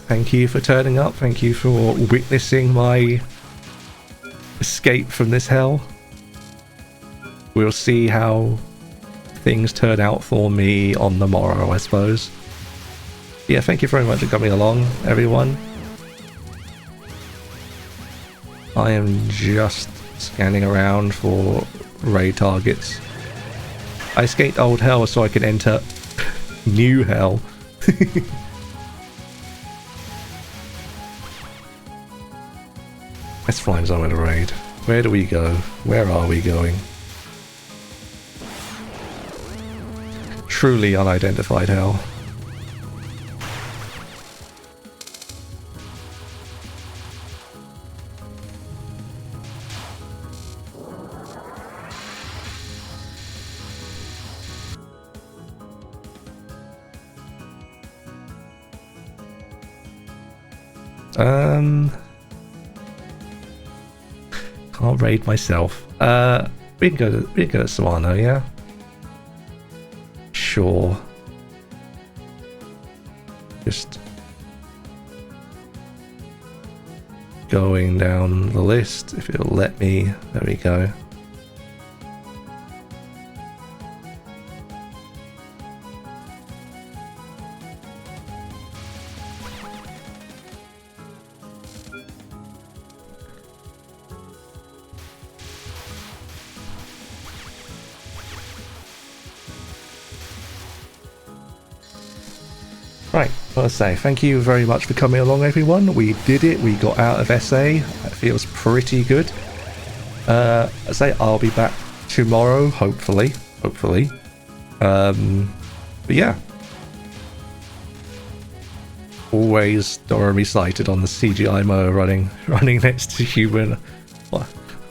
Thank you for turning up. Thank you for witnessing my escape from this hell. We'll see how things turn out for me on the morrow, I suppose. Yeah, thank you very much for coming along, everyone. I am just scanning around for raid targets. I escaped old hell so I can enter new hell. Let's find somewhere to raid. Where do we go? Where are we going? Truly unidentified hell. Can't raid myself. We can go to Sawano, yeah? Sure. Just going down the list, if it'll let me. There we go. Right, well, I say thank you very much for coming along, everyone. We did it. We got out of SA. It feels pretty good. I say I'll be back tomorrow, hopefully. But yeah, always Doremi sighted on the CGI Mo running next to human on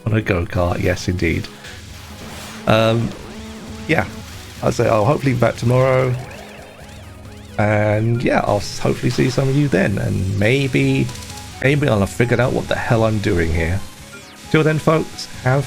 a go-kart. Yes, indeed. Yeah, I say I'll hopefully be back tomorrow. And yeah, I'll hopefully see some of you then, and maybe I'll have figured out what the hell I'm doing here. Till then, folks, have